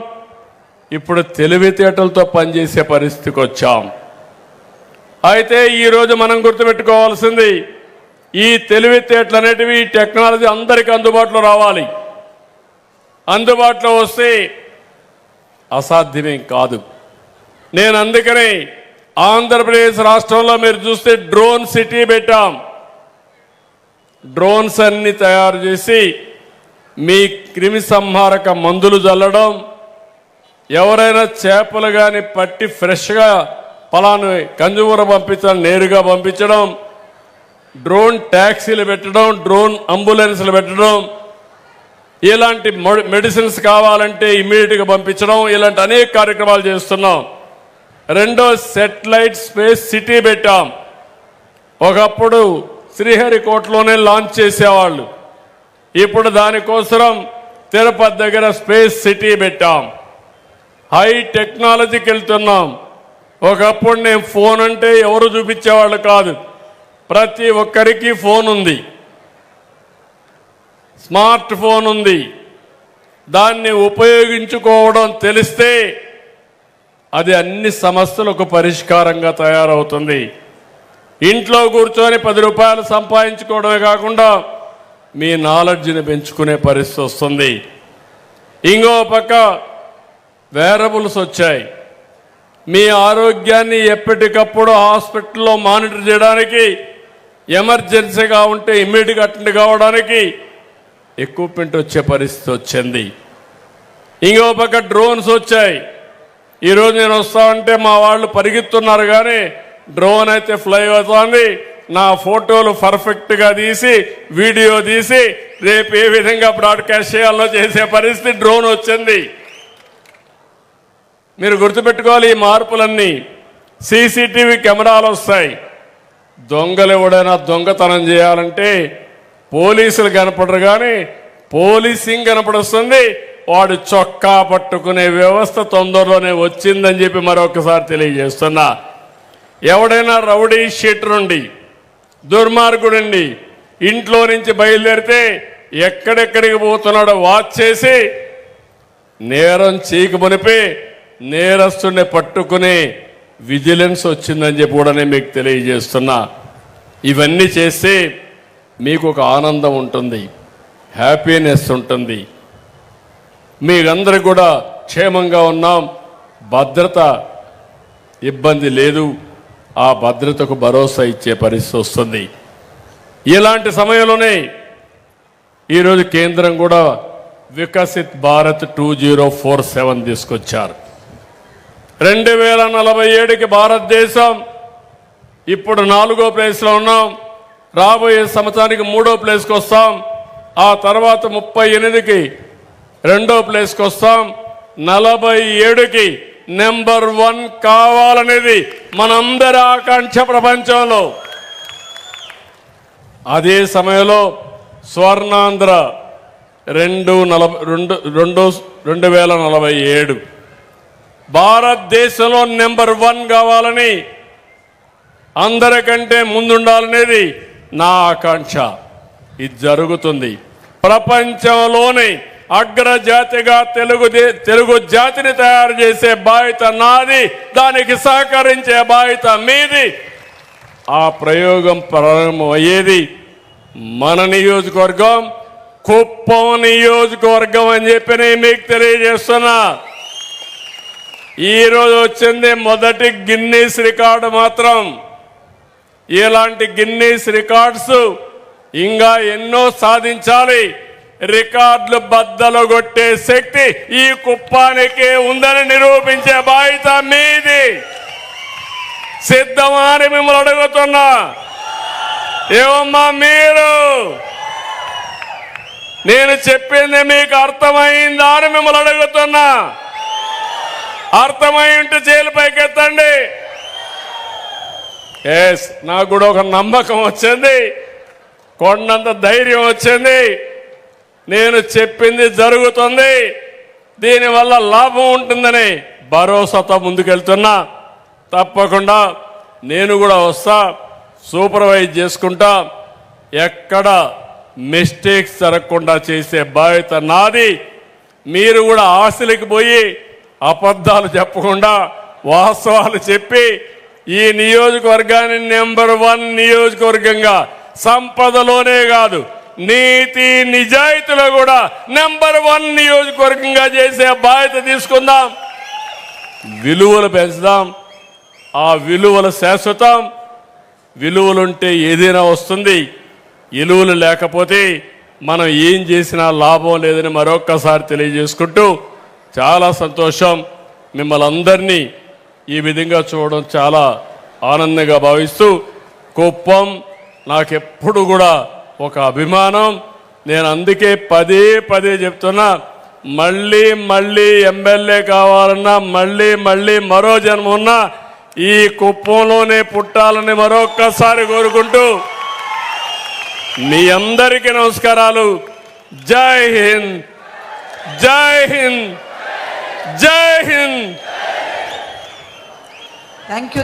ఇప్పుడు తెలివితేటలతో పనిచేసే పరిస్థితికి వచ్చాం. అయితే ఈరోజు మనం గుర్తుపెట్టుకోవాల్సింది, ఈ తెలివితేటలు అనేటివి, టెక్నాలజీ అందరికీ అందుబాటులో రావాలి. అందుబాటులో వస్తే అసాధ్యమేం కాదు. నేను అందుకని ఆంధ్రప్రదేశ్ రాష్ట్రంలో మీరు చూస్తే డ్రోన్ సిటీ పెట్టాం. డ్రోన్స్ అన్ని తయారు చేసి మీ క్రిమి సంహారక మందులు చల్లడం, ఎవరైనా చేపలు కానీ పట్టి ఫ్రెష్గా పలాను కంజూమర్ పంపించడం, నేరుగా పంపించడం, డ్రోన్ ట్యాక్సీలు పెట్టడం, డ్రోన్ అంబులెన్స్లు పెట్టడం, ఇలాంటి మెడిసిన్స్ కావాలంటే ఇమ్మీడియట్గా పంపించడం, ఇలాంటి అనేక కార్యక్రమాలు చేస్తున్నాం. రెండో, సెటిలైట్ స్పేస్ సిటీ పెట్టాం. ఒకప్పుడు శ్రీహరికోటలోనే లాంచ్ చేసేవాళ్ళు, ఇప్పుడు దానికోసం తిరుపతి దగ్గర స్పేస్ సిటీ పెట్టాం. హై టెక్నాలజీకి వెళ్తున్నాం. ఒకప్పుడు నేను ఫోన్ అంటే ఎవరు చూపించేవాళ్ళు కాదు, ప్రతి ఒక్కరికి ఫోన్ ఉంది, స్మార్ట్ ఫోన్ ఉంది. దాన్ని ఉపయోగించుకోవడం తెలిస్తే అది అన్ని సమస్యలకు పరిష్కారంగా తయారవుతుంది. ఇంట్లో కూర్చొని 10 రూపాయలు సంపాదించుకోవడమే కాకుండా మీ నాలెడ్జ్ని పెంచుకునే పరిస్థితి వస్తుంది. ఇంకో పక్క వేరబుల్స్ వచ్చాయి. మీ ఆరోగ్యాన్ని ఎప్పటికప్పుడు హాస్పిటల్లో మానిటర్ చేయడానికి, ఎమర్జెన్సీగా ఉంటే ఇమ్మీడియట్గా అటెండ్ కావడానికి ఎక్విప్మెంట్ వచ్చే పరిస్థితి వచ్చింది. ఇంకో పక్క డ్రోన్స్ వచ్చాయి. ఈరోజు నేను వస్తామంటే మా వాళ్ళు పరిగెత్తున్నారు, కానీ డ్రోన్ అయితే ఫ్లై అవుతోంది. నా ఫోటోలు పర్ఫెక్ట్గా తీసి, వీడియో తీసి, రేపు ఏ విధంగా బ్రాడ్కాస్ట్ చేయాలో చేసే పరిస్థితి డ్రోన్ వచ్చింది. మీరు గుర్తుపెట్టుకోవాలి, ఈ మార్పులన్నీ. సీసీటీవీ కెమెరాలు వస్తాయి. దొంగలు ఎవడైనా దొంగతనం చేయాలంటే పోలీసులు కనపడరు, కానీ పోలీసింగ్ కనపడుస్తుంది. వాడు చొక్కా పట్టుకునే వ్యవస్థ తొందరలోనే వచ్చిందని చెప్పి మరొకసారి తెలియజేస్తున్నా. ఎవడైనా రౌడీ షీటర్ ఉండి, దుర్మార్గుడండి, ఇంట్లో నుంచి బయలుదేరితే ఎక్కడెక్కడికి పోతున్నాడో వాచ్ చేసి నేరం చీకుమునిపి నేరస్తుడిని పట్టుకునే విజిలెన్స్ వచ్చిందని చెప్పి కూడా నేను మీకు తెలియజేస్తున్నా. ఇవన్నీ చేస్తే మీకు ఒక ఆనందం ఉంటుంది, హ్యాపీనెస్ ఉంటుంది. మీరందరూ కూడా క్షేమంగా ఉన్నాం, భద్రత ఇబ్బంది లేదు, ఆ భద్రతకు భరోసా ఇచ్చే పరిస్థితి వస్తుంది. ఇలాంటి సమయంలోనే ఈరోజు కేంద్రం కూడా వికసిత్ భారత్ 2047 తీసుకొచ్చారు. 2047కి భారతదేశం ఇప్పుడు 4వ ప్లేస్లో ఉన్నాం. రాబోయే సంవత్సరానికి 3వ ప్లేస్కి వస్తాం. ఆ తర్వాత 38కి 2వ ప్లేస్కి వస్తాం. 47కి నెంబర్ 1 కావాలనేది మనందరి ఆకాంక్ష ప్రపంచంలో. అదే సమయంలో స్వర్ణాంధ్ర 2047 భారతదేశంలో నెంబర్ 1 కావాలని అందరికంటే ముందుండాలనేది నా ఆకాంక్ష. ఇది జరుగుతుంది. ప్రపంచంలోని అగ్రజాతిగా తెలుగు జాతిని తయారు చేసే బాధ్యత నాది, దానికి సహకరించే బాధ్యత మీది. ఆ ప్రయోగం ప్రారంభమయ్యేది మన నియోజకవర్గం, కుప్పం నియోజకవర్గం అని చెప్పి నేను మీకు తెలియజేస్తున్నా. ఈరోజు వచ్చింది మొదటి గిన్నీస్ రికార్డు మాత్రం. ఇలాంటి గిన్నీస్ రికార్డ్స్ ఇంకా ఎన్నో సాధించాలి. రికార్డులు బద్దలు కొట్టే శక్తి ఈ కుప్పానికి ఉందని నిరూపించే బాధ్యత మీది. సిద్ధమా అని మిమ్మల్ని అడుగుతున్నా. ఏమమ్మా మీరు? నేను చెప్పింది మీకు అర్థమైందా అని మిమ్మల్ని అడుగుతున్నా. అర్థమై ఉంటే చేతులు పైకెత్తండి. ఎస్, నాకు కూడా ఒక నమ్మకం వచ్చింది, కొండంత ధైర్యం వచ్చింది. నేను చెప్పింది జరుగుతుంది, దీనివల్ల లాభం ఉంటుందని భరోసాతో ముందుకెళ్తున్నా. తప్పకుండా నేను కూడా వస్తా, సూపర్వైజ్ చేసుకుంటా. ఎక్కడ మిస్టేక్స్ జరగకుండా చేసే బాధ్యత నాది. మీరు కూడా ఆశలకు పోయి అబద్ధాలు చెప్పకుండా వాస్తవాలు చెప్పి ఈ నియోజకవర్గాన్ని నెంబర్ 1 నియోజకవర్గంగా, సంపదలోనే కాదు నీతి నిజాయితీలో కూడా నెంబర్ 1 నియోజకవర్గంగా చేసే బాధ్యత తీసుకుందాం. విలువలు పెంచుదాం. ఆ విలువలు శాశ్వతం. విలువలుంటే ఏదైనా వస్తుంది. విలువలు లేకపోతే మనం ఏం చేసినా లాభం లేదని మరొక్కసారి తెలియజేసుకుంటూ, చాలా సంతోషం. మిమ్మల్ని అందరినీ ఈ విధంగా చూడడం చాలా ఆనందంగా భావిస్తూ, కుప్పం నాకెప్పుడు కూడా ఒక అభిమానం. నేను అందుకే పదే పదే చెప్తున్నా, మళ్ళీ మళ్ళీ ఎమ్మెల్యే కావాలన్నా, మళ్ళీ మళ్ళీ మరో జన్మ ఉన్నా ఈ కుప్పంలోనే పుట్టాలని మరొక్కసారి కోరుకుంటూ, మీ అందరికీ నమస్కారాలు. జై హింద్, జై హింద్, జై హింద్. Thank you.